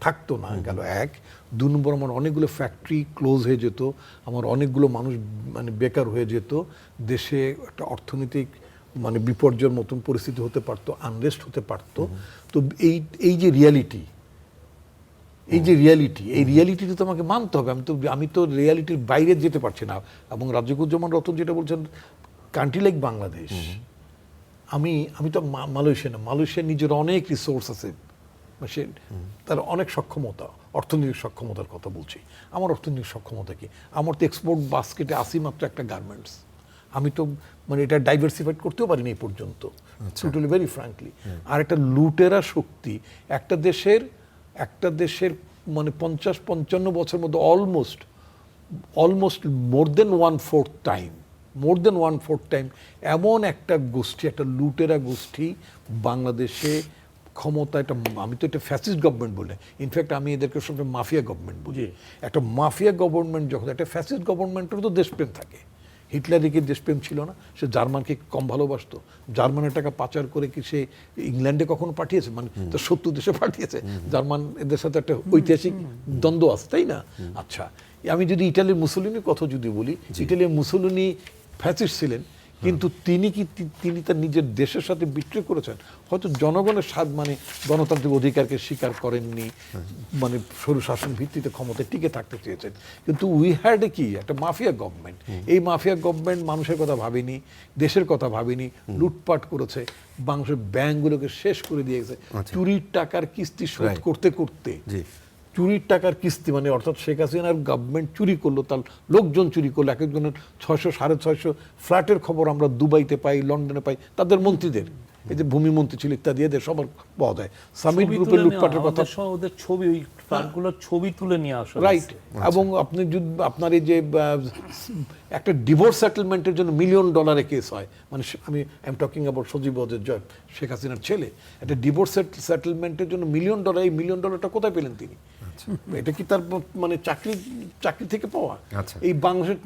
থাকতো না, গেল এক। 2 নম্বর, আমার অনেকগুলো ফ্যাক্টরি ক্লোজ হয়ে যেত, আমার অনেকগুলো মানুষ মানে বেকার হয়ে যেত, দেশে একটা অর্থনৈতিক মানে বিপর্যয়ের মতন পরিস্থিতি হতে পারতো, আনরেস্ট হতে পারতো। তো এই যে রিয়ালিটি, এই রিয়ালিটিতে তো আমাকে মানতে হবে। আমি তো রিয়ালিটির বাইরে যেতে পারছি না। এবং রাজ্জাকুজ্জামান রতন যেটা বলছেন, কান্ট্রি লাইক বাংলাদেশ, আমি তো মালয়েশিয়ার নিজের অনেক রিসোর্স আছে, সে তার অনেক সক্ষমতা, অর্থনৈতিক সক্ষমতার কথা বলছি। আমার অর্থনৈতিক সক্ষমতা কি? আমার তো এক্সপোর্ট বাস্কেটে আসি মাত্র একটা গার্মেন্টস। আমি তো মানে এটা ডাইভার্সিফাইড করতেও পারিনি এই পর্যন্ত, টোটালি ভেরি ফ্র্যাঙ্কলি। আর একটা লুটেরা শক্তি একটা দেশের মানে 50-55 বছর মধ্যে অলমোস্ট মোর দেন 1/4 টাইম এমন একটা গোষ্ঠী, একটা লুটেরা গোষ্ঠী বাংলাদেশে ক্ষমতা, এটা আমি তো এটা ফ্যাসিস্ট গভর্নমেন্ট বলে, ইনফ্যাক্ট আমি এদেরকে সঙ্গে মাফিয়া গভর্নমেন্ট বলি। একটা মাফিয়া গভর্নমেন্ট যখন, একটা ফ্যাসিস্ট গভর্নমেন্টেরও তো দেশপ্রেম থাকে। হিটলারের কি দেশপ্রেম ছিল না? সে জার্মানকে কম ভালোবাসতো? জার্মানের টাকা পাচার করে কি সে ইংল্যান্ডে কখনো পাঠিয়েছে? মানে তার 70 দেশে পাঠিয়েছে। জার্মান এদের সাথে একটা ঐতিহাসিক দ্বন্দ্ব আছে, তাই না? আচ্ছা, আমি যদি ইটালির মুসোলিনির কথা যদি বলি, ইটালির মুসোলিনি ফ্যাসিস্ট ছিলেন, কিন্তু তিনি তার নিজের দেশের সাথে বিট্রে করেছেন। হয়তো জনগণের মানে গণতান্ত্রিক অধিকারকে স্বীকার করেননি, মানে সরু শাসন ভিত্তিতে ক্ষমতায় টিকে থাকতে চেয়েছেন। কিন্তু উই হ্যাড কি একটা মাফিয়া গভর্নমেন্ট। এই মাফিয়া গভর্নমেন্ট মানুষের কথা ভাবেনি, দেশের কথা ভাবেনি, লুটপাট করেছে, বাংলাদেশের ব্যাংকগুলোকে শেষ করে দিয়ে গেছে। চুরির টাকার কিস্তি শোধ করতে করতে, চুরির টাকার কিস্তি মানে অর্থাৎ শেখ হাসিনার গভর্নমেন্ট চুরি করলো, তার লোকজন চুরি করলো, এক একজনের 600-650 ফ্ল্যাটের খবর আমরা দুবাইতে পাই, লন্ডনে পাই, তাদের মন্ত্রীদের, এই যে ভূমি মন্ত্রী ছিল ইত্যাদি, এদের সবার পাওয়া যায়। সামিট গ্রুপের লুটপাটের কথা, ওদের ছবি, ওই ফ্ল্যাটগুলোর ছবি তুলে নিয়ে আসা, রাইট। এবং আপনি যদি আপনার এই যে একটা ডিভোর্স সেটেলমেন্টের জন্য $1 মিলিয়ন কেস হয়, মানে আমি আই এম টকিং অ্যাবাউট সজীব জয়, শেখ হাসিনার ছেলে, একটা ডিভোর্স সেটেলমেন্টের জন্য $1 মিলিয়ন, এই $1 মিলিয়ন কোথায় পেলেন তিনি? এটা কি তার মানে চাকরি থেকে পাওয়া? আচ্ছা। এই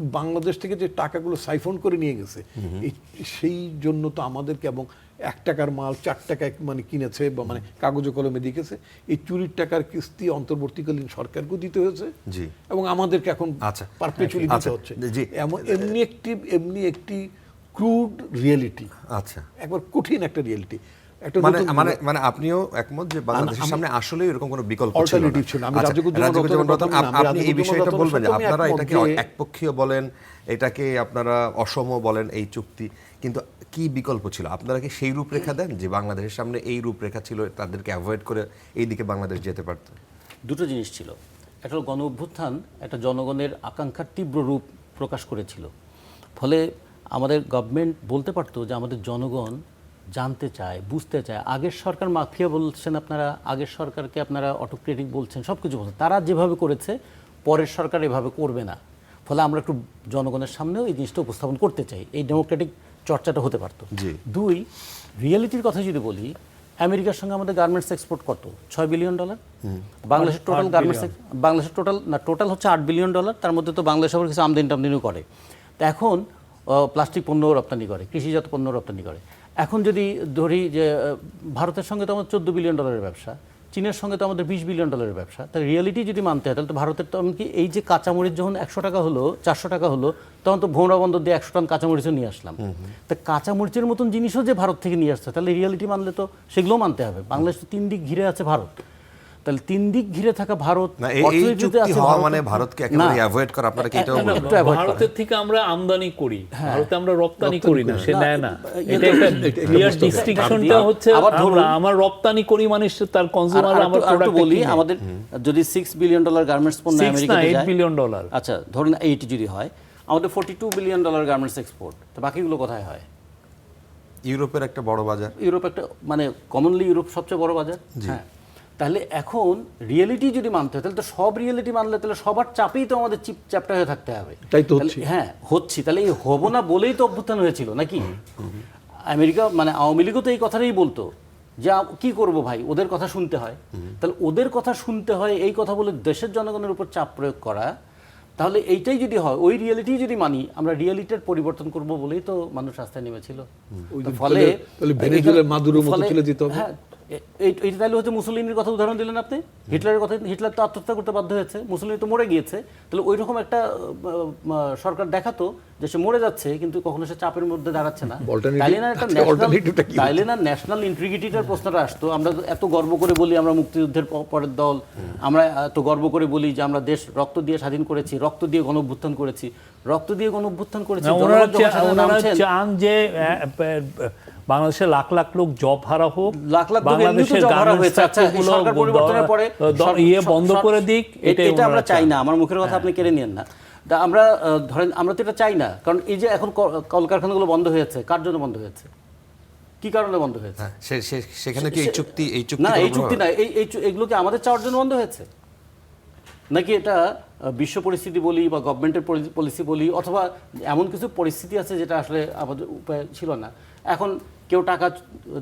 বাংলাদেশ থেকে যে টাকাগুলো সাইফন করে নিয়ে গেছে, সেই জন্য তো আমাদেরকে, এবং 1 টাকার মাল 4 টাকায় মানে কিনেছে বা মানে কাগজে কলমে দিয়েছে, এই চুরির টাকার কিস্তি অন্তর্বর্তীকালীন সরকারকেও দিতে হয়েছে, জি। এবং আমাদেরকে এখন আচ্ছা। পারপেচুয়ালি দিতে আচ্ছা, হচ্ছে। জি। এমনি একটি ক্রুড রিয়েলিটি, আচ্ছা, একবার কঠিন একটা রিয়েলিটি। একটা মানে নতুন- মানে মানে আপনিও একমত যে বাংলাদেশের সামনে আসলে এরকম কোনো বিকল্প ছিল না। Alternative ছিল না। আমি আচ্ছা, রাজীবুজ্জামান রাজীবুজ্জামান রতনের রতন, কথা বলি না, আমি আপনি এই বিষয়টা রাজীবুজ্জামান বলবেন যে রতনের সাথে আপনারা আমি এটাকে একমত যে- একপক্ষীয় বলেন, এটাকে আপনারা অসম বলেন এই চুক্তি, কিন্তু কি বিকল্প ছিল? আপনারা কি সেই রূপরেখা দেন যে বাংলাদেশের সামনে এই রূপরেখা ছিল, তাদেরকে অ্যাভয়েড করে এই দিকে বাংলাদেশ যেতে পারত? দুটো জিনিস ছিল। একটা হলো গণ অভ্যুত্থান একটা জনগণের আকাঙ্ক্ষার তীব্র রূপ প্রকাশ করেছিল, ফলে আমাদের গভর্নমেন্ট বলতে পারতো যে আমাদের জনগণ জানতে চায়, বুঝতে চায়। আগের সরকার মাফিয়া বলছেন আপনারা, আগের সরকারকে আপনারা অটোক্রেটিক বলছেন, সব কিছু বলছেন, তারা যেভাবে করেছে পরের সরকার এভাবে করবে না, ফলে আমরা একটু জনগণের সামনেও এই জিনিসটা উপস্থাপন করতে চাই, এই ডেমোক্রেটিক চর্চাটা হতে পারতো। জি। 2, রিয়েলিটির কথা যদি বলি, আমেরিকার সঙ্গে আমাদের গার্মেন্টস এক্সপোর্ট কত? $6 বিলিয়ন। বাংলাদেশের টোটাল গার্মেন্টস, বাংলাদেশের টোটাল হচ্ছে $8 বিলিয়ন। তার মধ্যে তো বাংলাদেশ আবার কিছু আমদানি টামদানিও করে। তো এখন প্লাস্টিক পণ্য রপ্তানি করে, কৃষিজাত পণ্য রপ্তানি করে। এখন যদি ধরি যে ভারতের সঙ্গে তো আমাদের $14 বিলিয়ন ব্যবসা, চীনের সঙ্গে তো আমাদের $20 বিলিয়ন ব্যবসা। তাই রিয়েলিটি যদি মানতে হয় তাহলে তো ভারতের তো এমনকি এই যে কাঁচামরিচ যখন 100 টাকা হলো, 400 টাকা হলো, তখন তো ভোমরা বন্দর দিয়ে 100 টন কাঁচামরিচও নিয়ে আসলাম। তা কাঁচামরিচের মতন জিনিসও যে ভারত থেকে নিয়ে আসছে, তাহলে রিয়েলিটি মানলে তো সেগুলোও মানতে হবে। বাংলাদেশ তো 3 দিক ঘিরে আছে ভারত, তাহলে 3 দিক ঘিরে থাকা ভারত, না, এই অর্থনীতিতে চুক্তি আছে হওয়া ভারত। মানে ভারতকে একেবারে না, অ্যাভয়েড করা, আপনারা কি এটাও বলেন? একটু avoid করা। ভারতের থেকে আমরা আমদানি করি, ভারতে আমরা রপ্তানি রপ্তানি করি না, করি সে না। নেয় না। এটা এটা তো- একটা ক্লিয়ার ডিস্টিংশনটা হচ্ছে, আবার ধরুন- আমার রপ্তানি করি মানে সে তার কনজিউমার আর আমার একটু প্রোডাক্ট বলি, আমাদের যদি $6 বিলিয়ন গার্মেন্টস পণ্য আমেরিকাতে $8 যায়, বিলিয়ন। আচ্ছা ধরুন 80 যদি হয়, আমাদের $42 বিলিয়ন গার্মেন্টস এক্সপোর্ট, তো বাকিগুলো কোথায় হয়? ইউরোপের একটা বড় বাজার। ইউরোপ একটা মানে কমনলি ইউরোপ সবচেয়ে বড় বাজার। হ্যাঁ, তাহলে এখন রিয়েলিটি যদি মানতে হয় তাহলে তো সব রিয়েলিটি মানলে তাহলে সবার চাপেই তো আমাদের চ্যাপ্টার হয়ে থাকতে হবে। তাই তো তাহলে- হচ্ছে। হ্যাঁ হচ্ছে, তাহলে এই হবো না বলেই তো অভ্যুত্থান হয়েছিল নাকি? আমেরিকা মানে আওয়ামী লীগও তো এই কথাটাই বলতো যে কি করব ভাই, ওদের কথা শুনতে হয়। তাহলে ওদের কথা শুনতে হয় এই কথা বলে দেশের জনগণের উপর চাপ প্রয়োগ করা, তাহলে এইটাই যদি হয়, ওই রিয়েলিটি যদি মানি, আমরা রিয়েলিটির পরিবর্তন করব বলেই তো মানুষ রাস্তায় নেমেছিল। তো ফলে তাহলে ভেনেজুয়েলার মাদুরোর মতো ফলে- চলে যেতে হবে। হ্যাঁ, এইটা তাহলে হচ্ছে মুসলিমের কথা উদাহরণ দিলেন আপনি, হিটলারের কথা। হিটলার তো আত্মহত্যা করতে বাধ্য হয়েছে, মুসলিম তো মরে গিয়েছে। তাহলে ওই রকম একটা সরকার দেখাতো যে সে মরে যাচ্ছে কিন্তু কখনো সে চাপের মধ্যে দাঁড়াচ্ছে না। Alternative- তাইলে না একটা alternative-টা কি? তাইলে না ন্যাশনাল ইন্টিগ্রিটিটার প্রশ্নটা আসতো। আমরা এত গর্ব করে বলি আমরা মুক্তিযুদ্ধের পরের দল, আমরা এত গর্ব করে বলি যে আমরা দেশ রক্ত দিয়ে স্বাধীন করেছি, রক্ত দিয়ে গণঅভ্যুত্থান করেছি, রক্ত দিয়ে গণঅভ্যুত্থান করেছি। ওনারা জনগণ যখন সেখানে নামছেন, চান যে বাংলাদেশে লাখ লাখ লোক জব হারা হোক, লাখ লাখ লোক এমনিতেও বাংলাদেশের job হারা গার্মেন্টস হয়েছে। আচ্ছা, এই ফ্যাক্টরিগুলো সরকার পরিবর্তনের পরে বন্ধ করে দিক, এটা আমরা চাই না। আমার মুখের কথা আপনি কেড়ে নিয়েন না। তা আমরা ধরেন আমরা তো এটা চাই না, কারণ এই যে এখন কলকারখানাগুলো বন্ধ হয়েছে, কার জন্য বন্ধ হয়েছে, কি কারণে বন্ধ হয়েছে? হ্যাঁ, সেখানে কি এই চুক্তি না, এই চুক্তি না, এগুলো কি আমাদের চাওয়ার জন্য বন্ধ হয়েছে, নাকি এটা বিশ্ব পরিস্থিতি বলি বা গভর্নমেন্টের পলিসি বলি, অথবা এমন কিছু পরিস্থিতি আছে যেটা আসলে আমাদের উপায় ছিল না? এখন কেউ টাকা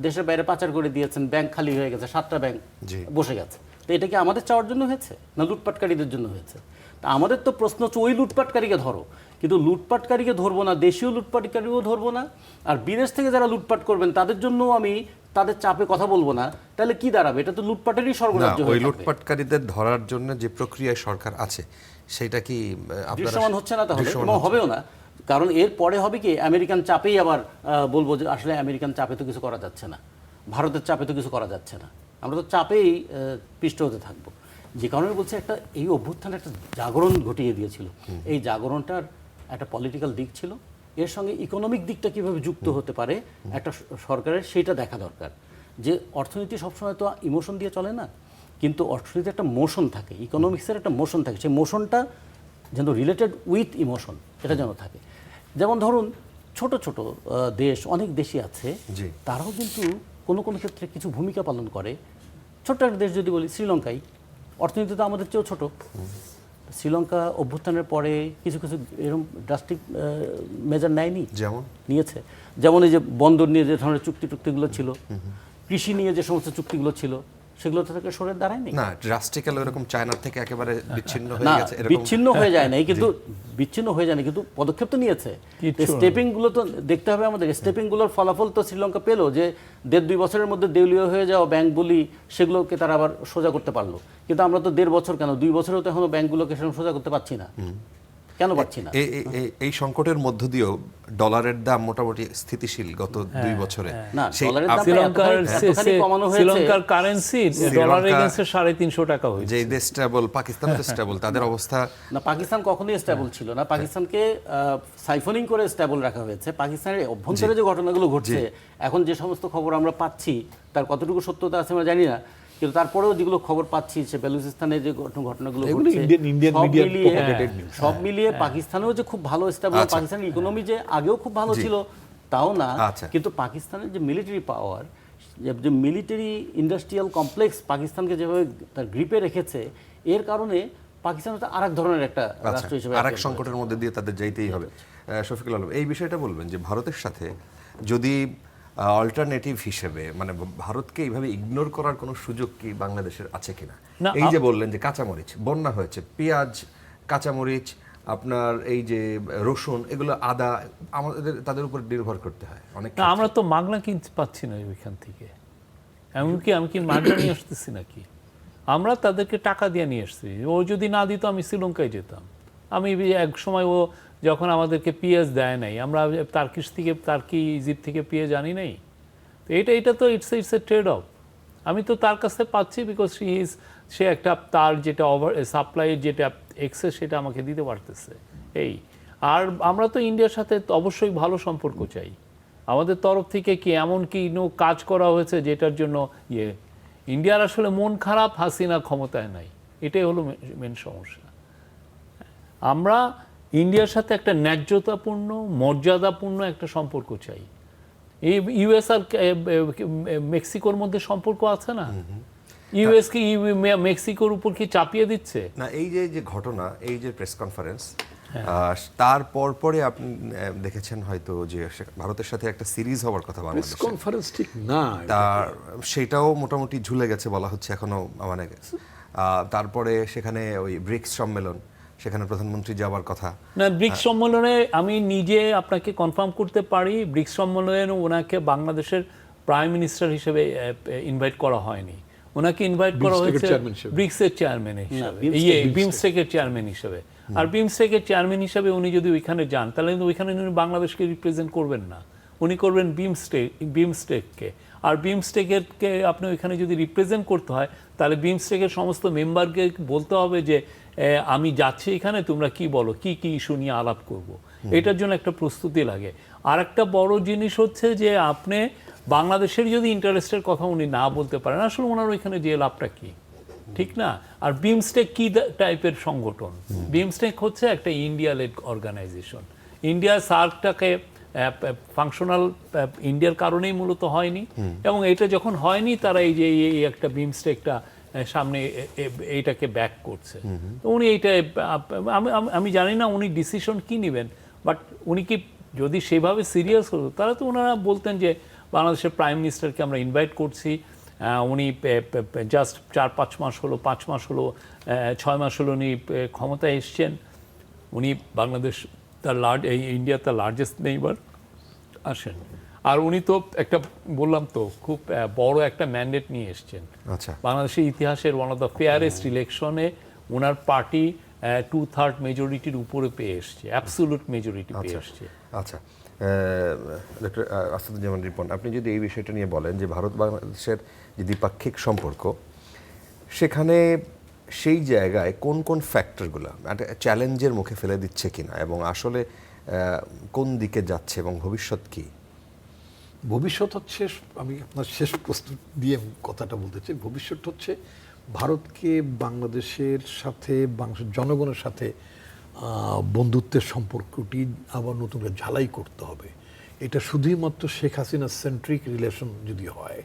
দেশের বাইরে পাচার করে দিয়েছেন, ব্যাংক খালি হয়ে গেছে, 7টা ব্যাংক বসে গেছে। তো এটা কি আমাদের চাওয়ার জন্য হয়েছে না লুটপাটকারীদের জন্য হয়েছে? তা আমাদের তো প্রশ্ন হচ্ছে ওই লুটপাটকারীকে ধরো, কিন্তু লুটপাটকারীকে ধরবো না, দেশীয় লুটপাটকারীও ধরবো না, আর বিদেশ থেকে যারা লুটপাট করবেন তাদের জন্য আমি তাদের চাপে কথা বলবো না। তাহলে কি দাঁড়াবে? এটা তো লুটপাটেরই স্বর্গরাজ্য ওই হয়ে থাকবে। লুটপাটকারীদের ধরার জন্য যে প্রক্রিয়ায় সরকার আছে সেটা কি আপনারা দৃশ্যমান হচ্ছে না, তাহলে দৃশ্যমান এবং হচ্ছে? হবেও না। কারণ এর পরে হবে কি, আমেরিকান চাপেই আবার বলবো যে আসলে আমেরিকান চাপে তো কিছু করা যাচ্ছে না, ভারতের চাপে তো কিছু করা যাচ্ছে না, আমরা তো চাপেই পিষ্ট হতে থাকবো। যে কারণে বলছে একটা এই অভ্যুত্থান একটা জাগরণ ঘটিয়ে দিয়েছিল। এই জাগরণটার একটা পলিটিক্যাল দিক ছিল, এর সঙ্গে ইকোনমিক দিকটা কিভাবে যুক্ত হতে পারে একটা সরকারের, সেইটা দেখা দরকার। যে অর্থনীতি সবসময় তো ইমোশন দিয়ে চলে না, কিন্তু অর্থনীতির একটা মোশন থাকে, ইকোনমিক্সের একটা মোশন থাকে, সেই মোশনটা যেন রিলেটেড উইথ ইমোশন, এটা যেন থাকে। যেমন ধরুন ছোট ছোট দেশ, অনেক দেশই আছে, তারাও কিন্তু কোনো কোনো ক্ষেত্রে কিছু ভূমিকা পালন করে। ছোট্ট একটা দেশ যদি বলি, শ্রীলঙ্কাই অর্থনীতি তো আমাদের চেয়েও ছোট। শ্রীলঙ্কা অভ্যুত্থানের পরে কিছু কিছু এরকম ড্রাস্টিক মেজার নেয়নি, যেমন নিয়েছে। যেমন এই যে বন্দর নিয়ে যে ধরনের চুক্তিগুলো ছিল, কৃষি নিয়ে যে সমস্ত চুক্তিগুলো ছিল, সেগুলো থেকে সরে দাঁড়ায়নি। না, ড্রাস্টিক্যাল এরকম চায়নার থেকে একেবারে বিচ্ছিন্ন হয়ে না, গেছে এরকম বিচ্ছিন্ন হয়ে যায় নাই, কিন্তু বিচ্ছিন্ন হয়ে যায় না, কিন্তু পদক্ষেপ তো নিয়েছে। স্টেপিং গুলো তো দেখতে হবে আমাদের। স্টেপিং গুলোর ফলাফল তো শ্রীলঙ্কা পেলো, যে 1.5-2 বছরের মধ্যে দেউলিয়া হয়ে যাওয়া ব্যাংক বলি সেগুলোকে তারা আবার সোজা করতে পারলো। কিন্তু আমরা তো 1.5 বছর কেন 2 বছরেও তো এখনো ব্যাংকগুলোকে সেরকম সোজা করতে পারছি না। কেন পারছি না? এই সংকটের মধ্য দিয়েও ডলারের দাম মোটামুটি স্থিতিশীল গত 2 বছরে। না, সেই ডলারের দাম এতখানি কমানো হয়েছে। শ্রীলঙ্কার কারেন্সি ডলার এগেইনস্টে 350 টাকা হয়েছে। যে দেশ স্টেবল, পাকিস্তান তো স্টেবল, তাদের অবস্থা না, পাকিস্তান কখনোই স্টেবল ছিল না। পাকিস্তানকে সাইফনিং করে স্টেবল রাখা হয়েছে। পাকিস্তানের অভ্যন্তরে যে ঘটনাগুলো ঘটছে, এখন যে সমস্ত খবর আমরা পাচ্ছি তার কতটুকু সত্যতা আছে আমরা জানি না, কিন্তু তারপরেও যেগুলো খবর পাচ্ছি সে বেলুচিস্তানে যে ঘটনাগুলো ঘটছে, সব মিলিয়ে পাকিস্তানেও যে খুব ভালো স্টেবল, পাকিস্তানের ইকোনমি যে আগেও খুব ভালো ছিল তাও না, কিন্তু পাকিস্তানের যে মিলিটারি পাওয়ার, যে মিলিটারি ইন্ডাস্ট্রিয়াল কমপ্লেক্স পাকিস্তানকে যেভাবে তার গ্রিপে রেখেছে, এর কারণে পাকিস্তান তো আরেক ধরনের একটা রাষ্ট্র হিসেবে আরেক সংকটের মধ্যে দিয়ে তাদের যাইতেই হবে। শফিকুল আলম, এই বিষয়টা বলবেন যে ভারতের সাথে যদি অল্টারনেটিভ হিসেবে, মানে ভারতকে এইভাবে ইগনোর করার কোনো সুযোগ কি বাংলাদেশের আছে কিনা? এই যে বললেন যে কাঁচামরিচ, বন্যা হয়েছে, পেঁয়াজ, কাঁচামরিচ, আপনার এই যে রসুন, এগুলো আদা, আমাদের তাদের উপর নির্ভর করতে হয় অনেক। না, আমরা তো মাগনা কিনতে পাচ্ছি না ওইখান থেকে। এমনকি আমি কি মাগনা নিয়ে আসতেছি নাকি? আমরা তাদেরকে টাকা দিয়ে নিয়ে আসছি। ও যদি না দিত আমি শ্রীলঙ্কায় যেতাম। আমি এক সময় ও যখন আমাদেরকে পেঁয়াজ দেয় নাই, আমরা তার্কি ইজিপ্ট থেকে পেঁয়াজ আনি নাই। তো এটা তো ইটস এ ট্রেড অফ। আমি তো তার কাছে পাচ্ছি বিকজ সে একটা তার যেটা সাপ্লাইয়ের যেটা এক্সেস সেটা আমাকে দিতে পারতেছে। এই আর আমরা তো ইন্ডিয়ার সাথে অবশ্যই ভালো সম্পর্ক চাই। আমাদের তরফ থেকে কি এমন কি কাজ করা হয়েছে যেটার জন্য ইন্ডিয়ার আসলে মন খারাপ, হাসিনা ক্ষমতায় নাই, এটাই হলো মেন সমস্যা। আমরা ইন্ডিয়ার সাথে একটা ন্যায্যতাপূর্ণ, মর্যাদাপূর্ণ একটা সম্পর্ক চাই। এই ইউএস আর মেক্সিকোর মধ্যে সম্পর্ক আছে না? ইউএস কি মেক্সিকোর উপর কি চাপিয়ে দিচ্ছে? না, এই যে ঘটনা, এই যে প্রেস কনফারেন্স, তার পরে আপনি দেখেছেন হয়তো যে ভারতের সাথে একটা সিরিজ হওয়ার কথা বাংলাদেশে। প্রেস কনফারেন্স ঠিক না, তার সেটাও মোটামুটি ঝুলে গেছে বলা হচ্ছে এখনো, মানে তারপরে সেখানে ওই ব্রিক্স সম্মেলন, সেখানে প্রধানমন্ত্রী যাওয়ার কথা। না, ব্রিক্স সম্মেলনে আমি নিজে আপনাকে কনফার্ম করতে পারি, ব্রিক্স সম্মেলনে ওনাকে বাংলাদেশের প্রাইম মিনিস্টার হিসেবে ইনভাইট করা হয়নি। ওনাকে ইনভাইট করা হয়েছে ব্রিক্সের চেয়ারম্যান হিসেবে, বিমস্টেকের চেয়ারম্যান হিসেবে। আর বিমস্টেকের চেয়ারম্যান হিসেবে উনি যদি ওইখানে যান, তাহলে কিন্তু ওইখানে উনি বাংলাদেশকে রিপ্রেজেন্ট করবেন না, উনি করবেন বিমস্টেককে। আর বিমস্টেকেরকে আপনি ওইখানে যদি রিপ্রেজেন্ট করতে হয়, তাহলে বিমস্টেকের সমস্ত মেম্বারকে বলতে হবে যে আমি যাচ্ছি এখানে, তোমরা কি বলো, কি কি ইস্যু নিয়ে আলাপ করব। এটার জন্য একটা প্রস্তুতি লাগে। আর একটা বড় জিনিস হচ্ছে যে আপনি বাংলাদেশের যদি ইন্টারেস্টের কথা উনি না বলতে পারেন, আসলে ওনার ওইখানে যে লাভটা কি, ঠিক না? আর বিমস্টেক কি টাইপের সংগঠন? বিমস্টেক হচ্ছে একটা ইন্ডিয়া লেড অর্গানাইজেশন। ইন্ডিয়া সার্কটাকে ফাংশনাল ইন্ডিয়ার কারণেই মূলত হয়নি, এবং এটা যখন হয়নি তারা এই যে এই একটা বিমস্টেকটা সামনে এইটাকে ব্যাক করছে। তো উনি এইটা আমি জানি না উনি ডিসিশন কি নেবেন, বাট উনি কি যদি সেভাবে সিরিয়াস হতো তাহলে তো ওনারা বলতেন যে বাংলাদেশের প্রাইম মিনিস্টারকে আমরা ইনভাইট করছি, উনি জাস্ট 4-5 মাস হলো, 5 মাস হলো, 6 মাস হলো উনি ক্ষমতায় এসছেন। উনি বাংলাদেশ ইন্ডিয়া তার লার্জেস্ট নেইবার, আসেন। আর উনি তো একটা বললাম তো খুব বড় একটা ম্যান্ডেট নিয়ে এসছেন। আচ্ছা, বাংলাদেশের ইতিহাসের ওয়ান অফ দ্য ফেয়ারেস্ট ইলেকশনে ওনার পার্টি 2/3 মেজরিটির উপরে পেয়ে এসছে, অ্যাবসোলুট মেজরিটি পেয়ে এসছে। আচ্ছা, ডক্টর আসাদুজ্জামান রিপন, আপনি যদি এই বিষয়টা নিয়ে বলেন যে ভারত বাংলাদেশের যে দ্বিপাক্ষিক সম্পর্ক, সেখানে সেই জায়গায় কোন কোন ফ্যাক্টরগুলো একটা চ্যালেঞ্জের মুখে ফেলে দিচ্ছে কিনা, এবং আসলে কোন দিকে যাচ্ছে এবং ভবিষ্যৎ কি? ভবিষ্যৎ হচ্ছে, আমি আপনার শেষ প্রশ্ন দিয়ে কথাটা বলতে চাই, ভবিষ্যৎ হচ্ছে ভারতকে বাংলাদেশের সাথে, বাংলাদেশের জনগণের সাথে বন্ধুত্বের সম্পর্কটি আবার নতুন করে ঝালাই করতে হবে। এটা শুধুই মাত্র শেখ হাসিনা সেন্ট্রিক রিলেশন যদি হয়,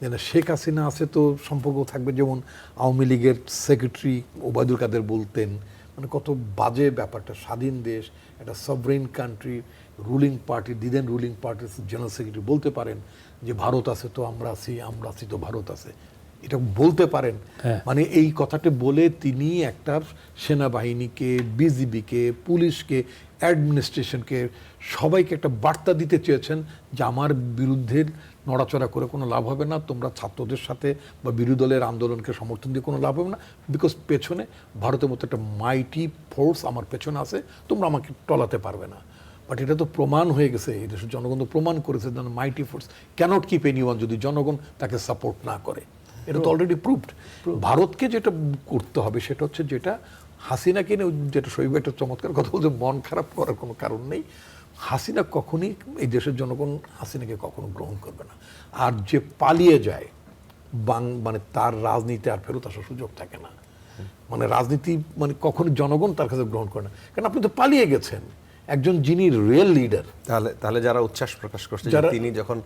যেন শেখ হাসিনা আছে তো সম্পর্ক থাকবে, যেমন আওয়ামী লীগের সেক্রেটারি ওবায়দুল কাদের বলতেন, মানে কত বাজে ব্যাপারটা। স্বাধীন দেশ, একটা sovereign country, ruling party, the then ruling পার্টির জেনারেল সেক্রেটারি বলতে পারেন যে ভারত আছে তো আমরা আছি, আমরা আছি তো ভারত আছে। এটা বলতে পারেন? হ্যাঁ। মানে এই কথাটা বলে তিনি একটা সেনাবাহিনীকে, বিজিবিকে, পুলিশকে, অ্যাডমিনিস্ট্রেশনকে, সবাইকে একটা বার্তা দিতে চেয়েছেন যে আমার বিরুদ্ধে নড়াচড়া করে কোনো লাভ হবে না, তোমরা ছাত্রদের সাথে বা বিরোধী দলের আন্দোলনকে সমর্থন দিয়ে কোনো লাভ হবে না, বিকজ পেছনে ভারতের মতো একটা মাইটি ফোর্স আমার পেছনে আছে, তোমরা আমাকে টলাতে পারবে না। বাট এটা তো প্রমাণ হয়ে গেছে, এই দেশের জনগণ তো প্রমাণ করেছে যে মাইটি ফোর্স ক্যানট কিপ এনিওয়ান যদি জনগণ তাকে সাপোর্ট না করে। এটা তো অলরেডি প্রুভড। ভারতকে যেটা করতে হবে সেটা হচ্ছে যেটা হাসিনাকে নিয়ে, যেটা শৈব একটা চমৎকার কথা বলছে, মন খারাপ করার কোনো কারণ নেই। হাসিনা কখনই, এই দেশের জনগণ হাসিনাকে কখনো গ্রহণ করবে না। আর যে পালিয়ে যায় মানে তার রাজনীতি আর ফেরত আসার সুযোগ থাকে না। মানে রাজনীতি মানে কখনো জনগণ তার কাছে গ্রহণ করে না, কারণ আপনি তো পালিয়ে গেছেন। একজন যিনি রিয়েল লিডার, তাহলে যারা উচ্ছ্বাস প্রকাশ করছে যে যারা- তিনি যখন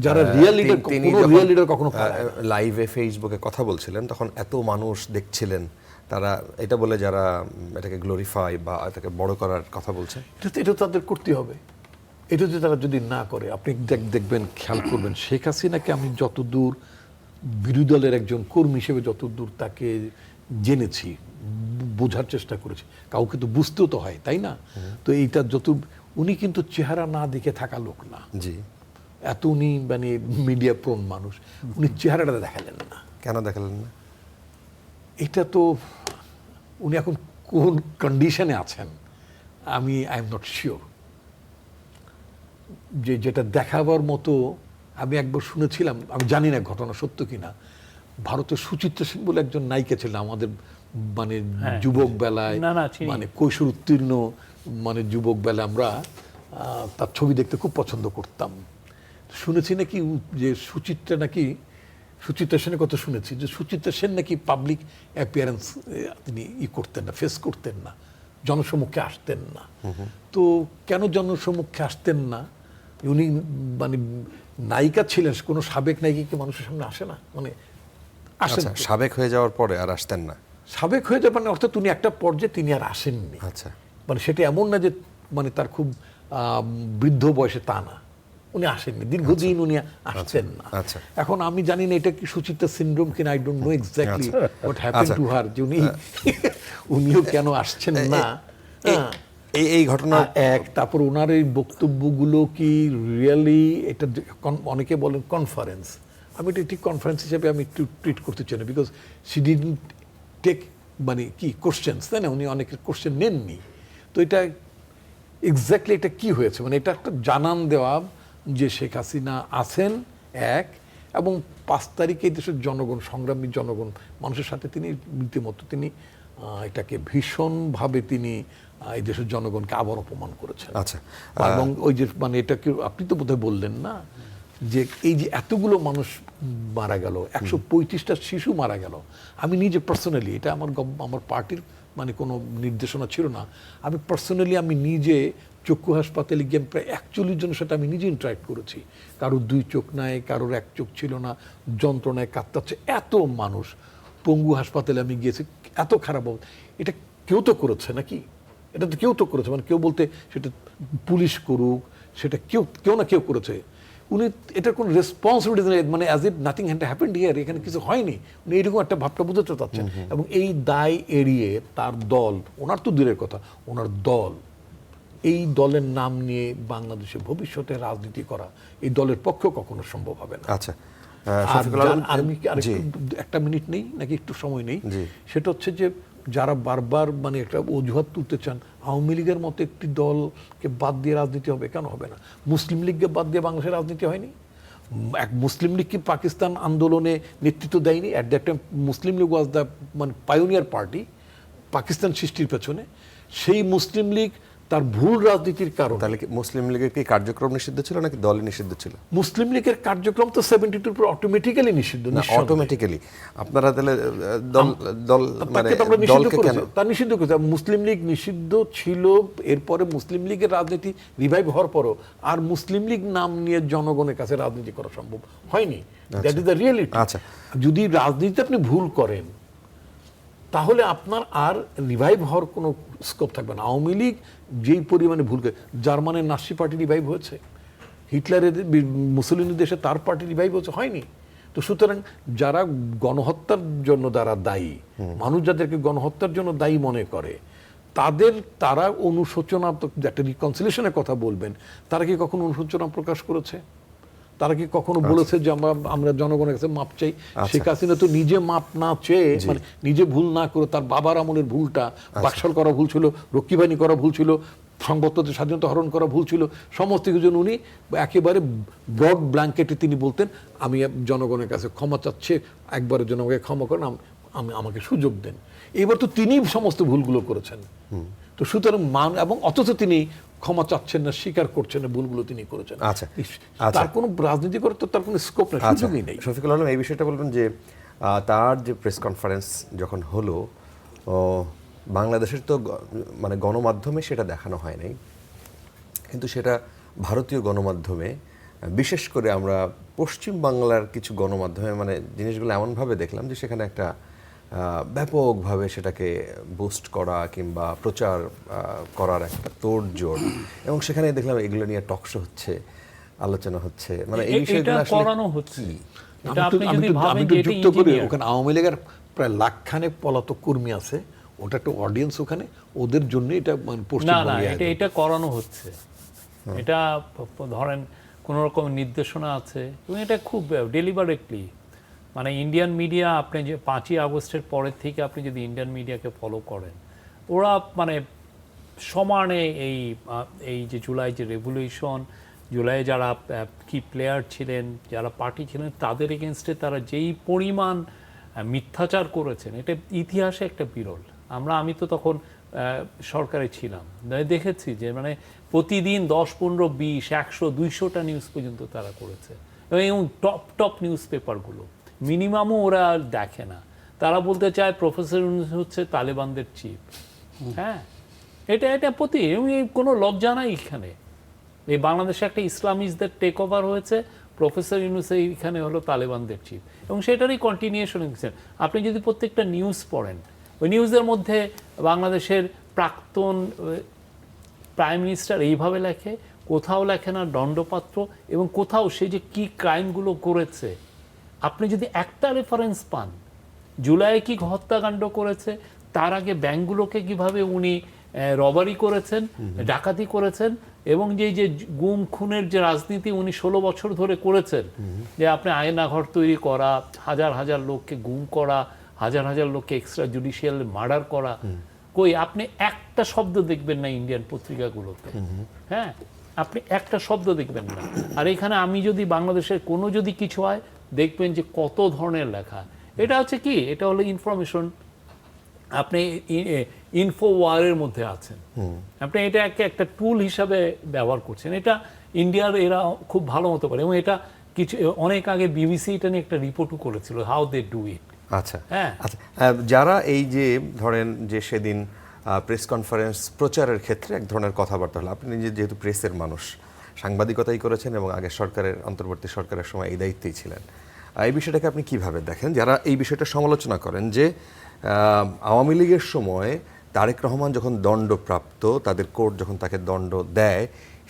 যারা রিয়েল লিডার, তিনি কোনো যখন রিয়েল লিডার কখনো পালায় না। লাইভে ফেসবুকে কথা বলছিলেন তখন এত মানুষ দেখছিলেন, তারা এটা বলে যারা এটাকে গ্লোরিফাই বা এটাকে বড় করার কথা বলছে, এটা তাদের করতে হবে। এটা যদি তারা যদি না করে, আপনি দেখবেন, খেয়াল করবেন, শেখ হাসিনাকে আমি যতদূর বিরোধী দলের একজন কর্মী হিসেবে যতদূর তাকে জেনেছি, বোঝার চেষ্টা করেছি, কাউকে তো বুঝতেও তো হয়, তাই না? তো এইটা উনি কিন্তু চেহারা না দেখে থাকা লোক না। জি, এত উনি মানে মিডিয়া প্রোন মানুষ, উনি চেহারাটা দেখালেন না। কেন দেখালেন না? এটা তো উনি এখন কোন কন্ডিশনে আছেন আই এম নট শিওর। যেটা দেখাবার মতো, আমি একবার শুনেছিলাম, আমি জানি না ঘটনা সত্য কিনা, ভারতের সুচিত্রা সেন বলে একজন নায়িকা ছিলেন আমাদের মানে যুবক বেলায়, চিনি। মানে কৈশোর উত্তীর্ণ মানে যুবক বেলায় আমরা তার ছবি দেখতে খুব পছন্দ করতাম। শুনেছি নাকি যে সুচিত্রা সেনের কথা শুনেছি যে সুচিত্রা সেন নাকি পাবলিক অ্যাপিয়ারেন্স তিনি করতেন না, ফেস করতেন না, জনসমক্ষে আসতেন না। তো কেন জনসমক্ষে আসতেন না? উনি মানে নায়িকা ছিলেন, কোনো সাবেক নায়িকা মানুষের সামনে আসে না, মানে আসেন। আচ্ছা, সাবেক হয়ে যাওয়ার পরে আর আসতেন না? সাবেক হয়ে যাবেন মানে অর্থাৎ উনি একটা পর্যায়ে তিনি আর আসেননি। আচ্ছা, মানে সেটা এমন না যে মানে তার খুব বৃদ্ধ বয়সে, তা না, উনি আসেননি, দীর্ঘদিন উনি আসতেন না। আচ্ছা। এখন আমি জানি না এটা কি সুচিত্রা সিনড্রোম কিনা, I don't know exactly what happened to her, যে উনিও কেন আসছেন না। এই ঘটনা তারপর ওনার এই বক্তব্যগুলো কি রিয়েলি, এটা অনেকে বলেন কনফারেন্স, আমি এটা ঠিক কনফারেন্স হিসেবে আমি একটু ট্রিট করতে চাই না, বিকজ সি ডিডন্ট টেক মানে কি কোশ্চেন্স, তাই না? উনি অনেকের কোশ্চেন নেননি। তো এটা এক্স্যাক্টলি এটা কি হয়েছে, মানে এটা একটা জানান দেওয়া যে শেখ হাসিনা আছেন এক, এবং 5 তারিখে এই দেশের জনগণ, সংগ্রামী জনগণ মানুষের সাথে তিনি রীতিমতো তিনি এটাকে ভীষণভাবে তিনি এই দেশের জনগণকে আবার অপমান করেছেন। আচ্ছা, এবং ওই যে মানে এটাকে আপনি তো বোধহয় বললেন না যে এই যে এতগুলো মানুষ মারা গেল, 135টা শিশু মারা গেল, আমি নিজে পার্সোনালি, এটা আমার পার্টির মানে কোনো নির্দেশনা ছিল না, আমি পার্সোনালি আমি নিজে চক্ষু হাসপাতালে গিয়ে প্রায় 41 জনের সাথে আমি নিজে ইন্টারাক্ট করেছি। কারোর 2 চোখ নাই, কারোর 1 চোখ ছিল না, যন্ত্রণায় কাতরাচ্ছে এত মানুষ। পঙ্গু হাসপাতালে আমি গিয়েছি, এত খারাপ অবস্থা। এটা কেউ তো করেছে নাকি? এটা তো কেউ তো করেছে, মানে কেউ বলতে সেটা পুলিশ করুক, সেটা কেউ না কেউ করেছে। উনি এটার কোনো রেসপন্সিবিলিটি নেই, মানে as it nothing happened here, এখানে কিছু হয়নি, উনি এরকম একটা ভাবটা বুঝতে চাচ্ছেন। এবং এই দায় এড়িয়ে তার দল, ওনার তো দূরের কথা, ওনার দল, এই দলের নাম নিয়ে বাংলাদেশে ভবিষ্যতে রাজনীতি করা এই দলের পক্ষেও কখনো সম্ভব হবে না। আচ্ছা, আমি একটা মিনিট নেই নাকি একটু সময় নেই, সেটা হচ্ছে যে যারা বারবার মানে একটা অজুহাত তুলতে চান আওয়ামী লীগের মতো একটি দলকে বাদ দিয়ে রাজনীতি হবে, কেন হবে না? মুসলিম লীগকে বাদ দিয়ে বাংলাদেশের রাজনীতি হয়নি? এক মুসলিম লীগ কি পাকিস্তান আন্দোলনে নেতৃত্ব দেয়নি? At that time Muslim League was the মানে পায়োনিয়ার পার্টি পাকিস্তান সৃষ্টির পেছনে। সেই মুসলিম লীগ তার ভুল রাজনীতির কারণে, তাহলে কি মুসলিম লীগের কি কার্যক্রম নিষিদ্ধ ছিল নাকি দলই নিষিদ্ধ ছিল? মুসলিম লীগের কার্যক্রম তো 72 পর অটোমেটিক্যালি নিষিদ্ধ। না, অটোমেটিক্যালি আপনারা তাহলে দল মানে দলকে কেন তা নিষিদ্ধ করেছে? মুসলিম লীগ নিষিদ্ধ ছিল, এরপরে মুসলিম লীগের রাজনীতি রিভাইভ হওয়ার পরও আর মুসলিম লীগ নাম নিয়ে জনগণের কাছে রাজনীতি করা সম্ভব হয়নি। That is the reality. আচ্ছা, যদি রাজনীতিতে আপনি ভুল করেন তাহলে আপনার আর রিভাইভ হওয়ার কোনো স্কোপ থাকবে না। আওয়ামী লীগ যেই পরিমাণে ভুল করে, জার্মানের নাৎসি পার্টি রিভাইভ হয়েছে, হিটলারের মুসলিনের দেশে তার পার্টি রিভাইভ হয়েছে, হয়নি। তো সুতরাং যারা গণহত্যার জন্য যারা দায়ী, মানুষ যাদেরকে গণহত্যার জন্য দায়ী মনে করে, তারা অনুশোচনা, একটা রিকনসিলিয়েশনের কথা বলবেন, তারা কি কখনো অনুশোচনা প্রকাশ করেছে? তারা কি কখনো বলেছে যে আমরা জনগণের কাছে মাপ চাই? শেখ হাসিনা তো নিজে মাপ না চেয়ে, মানে নিজে ভুল না করে, তার বাবার আমলের ভুলটা, বাকশাল করা ভুল ছিল, রক্ষীবাহিনী করা ভুল ছিল, সংবাদপত্রের স্বাধীনতা হরণ করা ভুল ছিল, সমস্ত কিছু উনি একেবারে ব্রড ব্ল্যাঙ্কেটে তিনি বলতেন, আমি জনগণের কাছে ক্ষমা চাচ্ছে, একবারের জন্য আমাকে ক্ষমা করেন, আমাকে সুযোগ দেন। এবার তো তিনি সমস্ত ভুলগুলো করেছেন। তো সুতরাং এবং অথচ তিনি ক্ষমা চাচ্ছেন না, স্বীকার করছেন না ভুলগুলো তিনি করেছেন। আচ্ছা, তার কোনো রাজনীতি করে তো তার কোনো স্কোপ নেই, সুযোগই নেই। শফিকুল আলম, এই বিষয়টা বলবেন যে তার যে প্রেস কনফারেন্স যখন হলো, বাংলাদেশের তো মানে গণমাধ্যমে সেটা দেখানো হয় নাই, কিন্তু সেটা ভারতীয় গণমাধ্যমে, বিশেষ করে আমরা পশ্চিম বাংলার কিছু গণমাধ্যমে মানে জিনিসগুলো এমনভাবে দেখলাম যে সেখানে একটা ব্যাপকভাবে সেটাকে বুস্ট করা কিংবা প্রচার করার একটা তোড়জোড়, এবং সেখানে দেখলাম এগুলো নিয়ে টকশো হচ্ছে, আলোচনা হচ্ছে, মানে এই বিষয়গুলো আসলে করানো হচ্ছে। এটা আমি আপনি যদি ভাবেন একটু যে এটা যুক্ত করি, engineer, ওখানে আওয়ামী লীগের প্রায় লাখখানেক পলাতক কর্মী আছে, ওটা একটা অডিয়েন্স ওখানে, ওদের জন্য এটা মানে না পশ্চিমবঙ্গে এটা করানো হচ্ছে। এটা ধরেন কোন রকম নির্দেশনা আছে এবং এটা খুব ডেলিবারেটলি, মানে ইন্ডিয়ান মিডিয়া, আপনি যে 5ই আগস্টের পরের থেকে আপনি যদি ইন্ডিয়ান মিডিয়াকে ফলো করেন, ওরা মানে সমানে এই যে জুলাই যে রেভলিউশন, জুলাই যারা কি প্লেয়ার ছিলেন, যারা পার্টি ছিলেন, তাদের এগেনস্টে তারা যেই পরিমাণ মিথ্যাচার করেছেন, এটা ইতিহাসে একটা বিরল। আমি তো তখন সরকারে ছিলাম, দেখেছি যে মানে প্রতিদিন 10, 15, 20, 100, 200টা নিউজ পর্যন্ত তারা করেছে, এবং টপ নিউজ পেপারগুলো মিনিমামও ওরা দেখে না। তারা বলতে চায় প্রফেসর ইউনূস হচ্ছে তালেবানদের চিফ। হ্যাঁ, এটা কোনো লজ্জা নাই এখানে। এই বাংলাদেশে একটা ইসলামিস্টদের টেক ওভার হয়েছে, প্রফেসর ইউনূস এইখানে হলো তালেবানদের চিফ, এবং সেটারই কন্টিনিউশন হচ্ছে। আপনি যদি প্রত্যেকটা নিউজ পড়েন, ওই নিউজের মধ্যে বাংলাদেশের প্রাক্তন প্রাইম মিনিস্টার এইভাবে লেখে, কোথাও লেখে না দণ্ডপাত্র, এবং কোথাও সে যে কী ক্রাইমগুলো করেছে আপনি যদি একটা রেফারেন্স পান, জুলাইয়ে কি হত্যাকাণ্ড করেছে, তার আগে ব্যাংকগুলোকে কিভাবে উনি রবারি করেছেন, ডাকাতি করেছেন, এবং যে গুম খুনের যে রাজনীতি উনি 16 বছর ধরে করেছেন, যে আপনি আয়নাঘর তৈরি করা, হাজার হাজার লোককে গুম করা, হাজার হাজার লোককে এক্সট্রা জুডিশিয়াল মার্ডার করা, কই আপনি একটা শব্দ দেখবেন না ইন্ডিয়ান পত্রিকাগুলোতে। হ্যাঁ, আপনি একটা শব্দ দেখবেন না। আর এখানে আমি যদি বাংলাদেশের কোনো যদি কিছু হয়, দেখবেন যে কত ধরনের লেখা। এটা হচ্ছে কি, এটা হলো ইনফরমেশন, আপনি ইনফো ওয়ারের মধ্যে আছেন, আপনি এটা একটা টুল হিসাবে ব্যবহার করছেন। এটা ইন্ডিয়ার এরা খুব ভালো মতো করে, এবং এটা কিছু অনেক আগে বিবিসি এটা নিয়ে একটা রিপোর্টও করেছিল, হাউ দে ডু ইট। আচ্ছা, হ্যাঁ, আচ্ছা, যারা এই যে ধরেন যে সেদিন প্রেস কনফারেন্স প্রচারের ক্ষেত্রে এক ধরনের কথাবার্তা হলো, আপনি যেহেতু প্রেসের মানুষ, সাংবাদিকতাই করেছেন এবং আগে সরকারের অন্তর্বর্তী সরকারের সময় এই দায়িত্বেই ছিলেন, এই বিষয়টাকে আপনি কিভাবে দেখেন? যারা এই বিষয়টা সমালোচনা করেন যে আওয়ামী লীগের সময় তারেক রহমান যখন দণ্ডপ্রাপ্ত, তাদের কোর্ট যখন তাকে দণ্ড দেয়,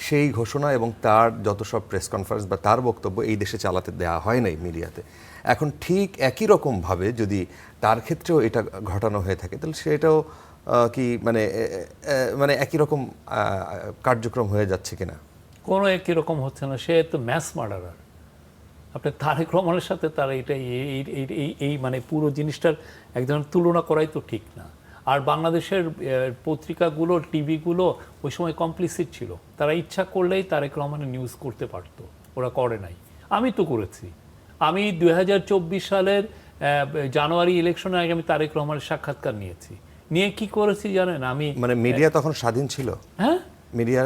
সেই ঘোষণা এবং তার যত সব প্রেস কনফারেন্স বা তার বক্তব্য এই দেশে চালাতে দেওয়া হয় নাই মিডিয়াতে। এখন ঠিক একই রকমভাবে যদি তার ক্ষেত্রেও এটা ঘটানো হয়ে থাকে, তাহলে সেটাও কি মানে একই রকম কার্যক্রম হয়ে যাচ্ছে কিনা? কোনো একই রকম হচ্ছে না, সে তো ম্যাস মার্ডারার। আপনি তারেক রহমানের সাথে তারা এই মানে পুরো জিনিসটার এক ধরনের তুলনা করাই তো ঠিক না। আর বাংলাদেশের পত্রিকাগুলো, টিভিগুলো ওই সময় কমপ্লিসিট ছিল, তারা ইচ্ছা করলেই তারেক রহমানের নিউজ করতে পারতো, ওরা করে নাই। আমি তো করেছি। আমি 2024 সালের জানুয়ারি ইলেকশনের আগে আমি তারেক রহমানের সাক্ষাৎকার নিয়ে কি করেছি জানেন? আমি মানে মিডিয়া তখন স্বাধীন ছিল। হ্যাঁ, মিডিয়া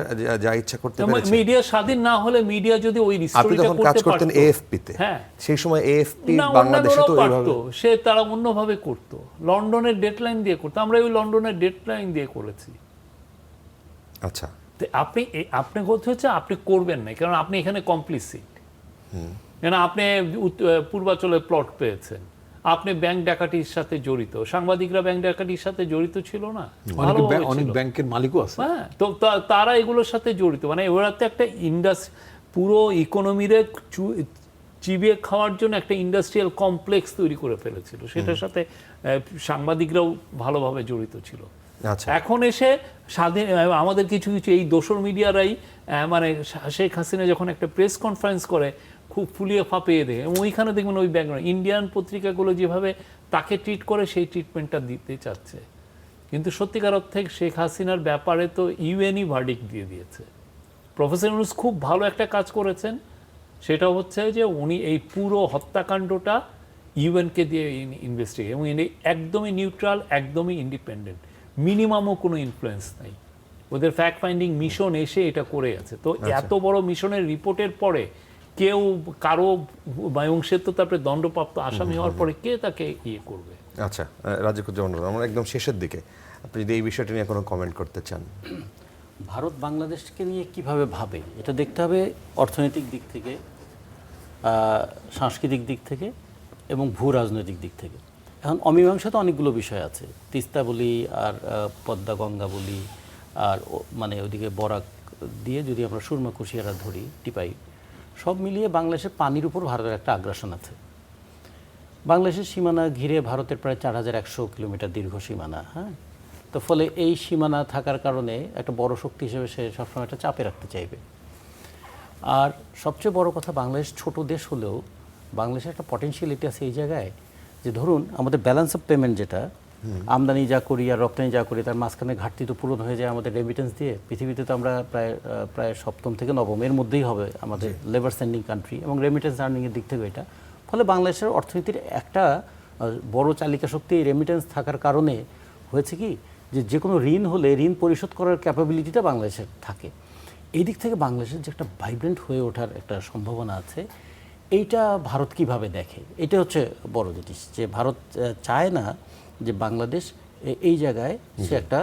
যা ইচ্ছা করতে পেরেছে। মিডিয়া স্বাধীন না হলে মিডিয়া যদি ওই আপনি তখন কাজ করতেন এএফপি-তে। হ্যাঁ, সেই সময় এএফপি বাংলাদেশে তো এইভাবে তারা অন্যভাবে করতো, লন্ডনের ডেডলাইন দিয়ে করতো। আমরা ওই লন্ডনের ডেডলাইন দিয়ে করেছি। আচ্ছা, আপনি বলতে হচ্ছে আপনি করবেন না, কারণ আপনি এখানে কমপ্লিসিট। কেন আপনি পূর্বাচলে প্লট পেয়েছেন, আপনি ব্যাংক ডাকাতির সাথে জড়িত, সাংবাদিকরা ব্যাংক ডাকাতির সাথে জড়িত ছিল না, অনেক ব্যাংকের মালিকও আছে। হ্যাঁ, তো তারা এগুলোর সাথে জড়িত, মানে ওরা তো একটা পুরো ইকোনমির চিবিয়ে খাওয়ার জন্য একটা ইন্ডাস্ট্রিয়াল কমপ্লেক্স তৈরি করে ফেলেছিল, সেটার সাথে সাংবাদিকরাও ভালোভাবে জড়িত ছিল। আচ্ছা, এখন এসে স্বাধীন আমাদের কিছু কিছু এই দোসর মিডিয়ারাই মানে শেখ হাসিনা যখন একটা প্রেস কনফারেন্স করে খুব ফুলিয়ে ফাঁপিয়ে দেয়, এবং ওইখানে দেখবেন ওই ব্যাকগ্রাউন্ড ইন্ডিয়ান পত্রিকাগুলো যেভাবে তাকে ট্রিট করে সেই ট্রিটমেন্টটা দিতে চাচ্ছে। কিন্তু সত্যিকার অর্থে শেখ হাসিনার ব্যাপারে তো ইউএনই ভার্ডিক্ট দিয়ে দিয়েছে। প্রফেসর ইউনূস খুব ভালো একটা কাজ করেছেন, সেটা হচ্ছে যে উনি এই পুরো হত্যাকাণ্ডটা ইউএনকে দিয়ে ইনভেস্টিগেট, এবং ইনি একদমই নিউট্রাল, একদমই ইন্ডিপেন্ডেন্ট, মিনিমামও কোনো ইনফ্লুয়েন্স নাই। ওদের ফ্যাক্ট ফাইন্ডিং মিশন এসে এটা করে আছে। তো এত বড় মিশনের রিপোর্টের পরে কেউ কারো, এবং সে তো তারপরে দণ্ডপ্রাপ্ত আসামি হওয়ার পরে কে তাকে ইয়ে করবে? আচ্ছা, রাজিকুজ্জামান, আমরা একদম শেষের দিকে, আপনি যদি এই বিষয়টা নিয়ে কোনো কমেন্ট করতে চান। ভারত বাংলাদেশকে নিয়ে কিভাবে ভাবে এটা দেখতে হবে অর্থনৈতিক দিক থেকে, সাংস্কৃতিক দিক থেকে এবং ভূ রাজনৈতিক দিক থেকে। এখন অমীমাংসা তো অনেকগুলো বিষয় আছে, তিস্তা বলি আর পদ্মা গঙ্গা বলি, আর মানে ওইদিকে বরাক দিয়ে যদি আমরা সুরমা কুশিয়ারা ধরি, টিপাই, সব মিলিয়ে বাংলাদেশের পানির উপর ভারতের একটা আগ্রাসন আছে। বাংলাদেশের সীমানা ঘিরে ভারতের প্রায় 4100 কিলোমিটার দীর্ঘ সীমানা। হ্যাঁ, তো ফলে এই সীমানা থাকার কারণে একটা বড় শক্তি হিসেবে সে সবসময় একটা চাপে রাখতে চাইবে। আর সবচেয়ে বড় কথা, বাংলাদেশ ছোট দেশ হলেও বাংলাদেশের একটা পটেনশিয়ালিটি আছে এই জায়গায় যে ধরুন আমাদের ব্যালেন্স অফ পেমেন্ট যেটা, আমদানি যা করি আর রপ্তানি যা করি তার মাঝখানে ঘাটতি তো পূরণ হয়ে যায় আমাদের রেমিটেন্স দিয়ে। পৃথিবীতে তো আমরা প্রায় সপ্তম থেকে নবম এর মধ্যেই হবে আমাদের লেবার সেন্ডিং কান্ট্রি, এবং রেমিটেন্স আর্নিংয়ের দিক থেকে এটা। ফলে বাংলাদেশের অর্থনীতির একটা বড় চালিকা শক্তি রেমিটেন্স থাকার কারণে হয়েছে কি যে কোনো ঋণ হলে ঋণ পরিশোধ করার ক্যাপাবিলিটিটা বাংলাদেশের থাকে। এই দিক থেকে বাংলাদেশের যে একটা ভাইব্রেন্ট হয়ে ওঠার একটা সম্ভাবনা আছে, এইটা ভারত কিভাবে দেখে, এটা হচ্ছে বড় জিনিস। যে ভারত চায় না যে বাংলাদেশ এই জায়গায় সে একটা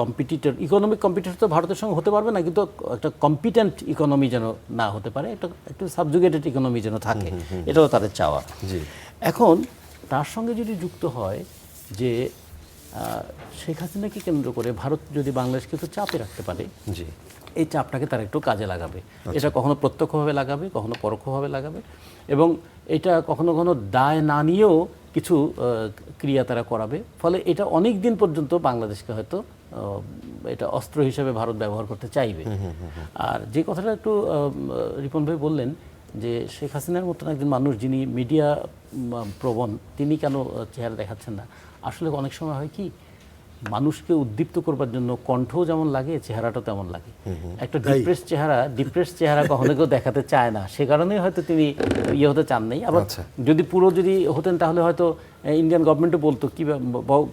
কম্পিটিটর, ইকোনমিক কম্পিটিটর তো ভারতের সঙ্গে হতে পারবে না, কিন্তু একটা কম্পিটেন্ট ইকোনমি যেন না হতে পারে, একটু সাবজুগেটেড ইকোনমি যেন থাকে, এটাও তাদের চাওয়া। এখন তার সঙ্গে যদি যুক্ত হয় যে শেখ হাসিনাকে কেন্দ্র করে ভারত যদি বাংলাদেশকে একটু চাপে রাখতে পারে, এই চাপটাকে তারা একটু কাজে লাগাবে। এটা কখনো প্রত্যক্ষভাবে লাগাবে, কখনো পরোক্ষভাবে লাগাবে, এবং এটা কখনো কখনো দায় না নিয়েও কিছু ক্রিয়া তারা করাবে। ফলে এটা অনেক দিন পর্যন্ত বাংলাদেশকে হয়তো এটা অস্ত্র হিসেবে ভারত ব্যবহার করতে চাইবে। আর যে কথাটা একটু রিপন ভাই বললেন যে শেখ হাসিনার মতন একজন মানুষ যিনি মিডিয়া প্রবণ, তিনি কেন চেহারা দেখাচ্ছেন না? আসলে অনেক সময় হয় কি, মানুষকে উদ্দীপ্ত করবার জন্য কণ্ঠও যেমন লাগে, চেহারাটাও তেমন লাগে। একটা ডিপ্রেস চেহারা কখনো কেউ দেখাতে চায় না, সে কারণেই হয়তো তিনি ইয়ে হতে চান নাই। আবার যদি হতেন তাহলে হয়তো ইন্ডিয়ান গভর্নমেন্টও বলতো কি,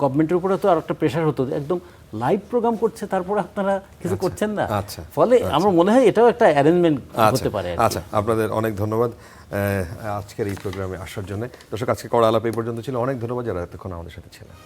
গভর্নমেন্টের উপরে তো আর একটা প্রেশার হতো, একদম লাইভ প্রোগ্রাম করছে তারপরে আপনারা কিছু করছেন না। ফলে আমার মনে হয় এটাও একটা অ্যারেঞ্জমেন্ট হতে পারে। আচ্ছা, আপনাদের অনেক ধন্যবাদ আজকের এই প্রোগ্রামে আসার জন্য। দর্শক, আজকে কড়া আলাপ এই পর্যন্ত ছিল। অনেক ধন্যবাদ যারা এতক্ষণ আমাদের সাথে ছিলেন।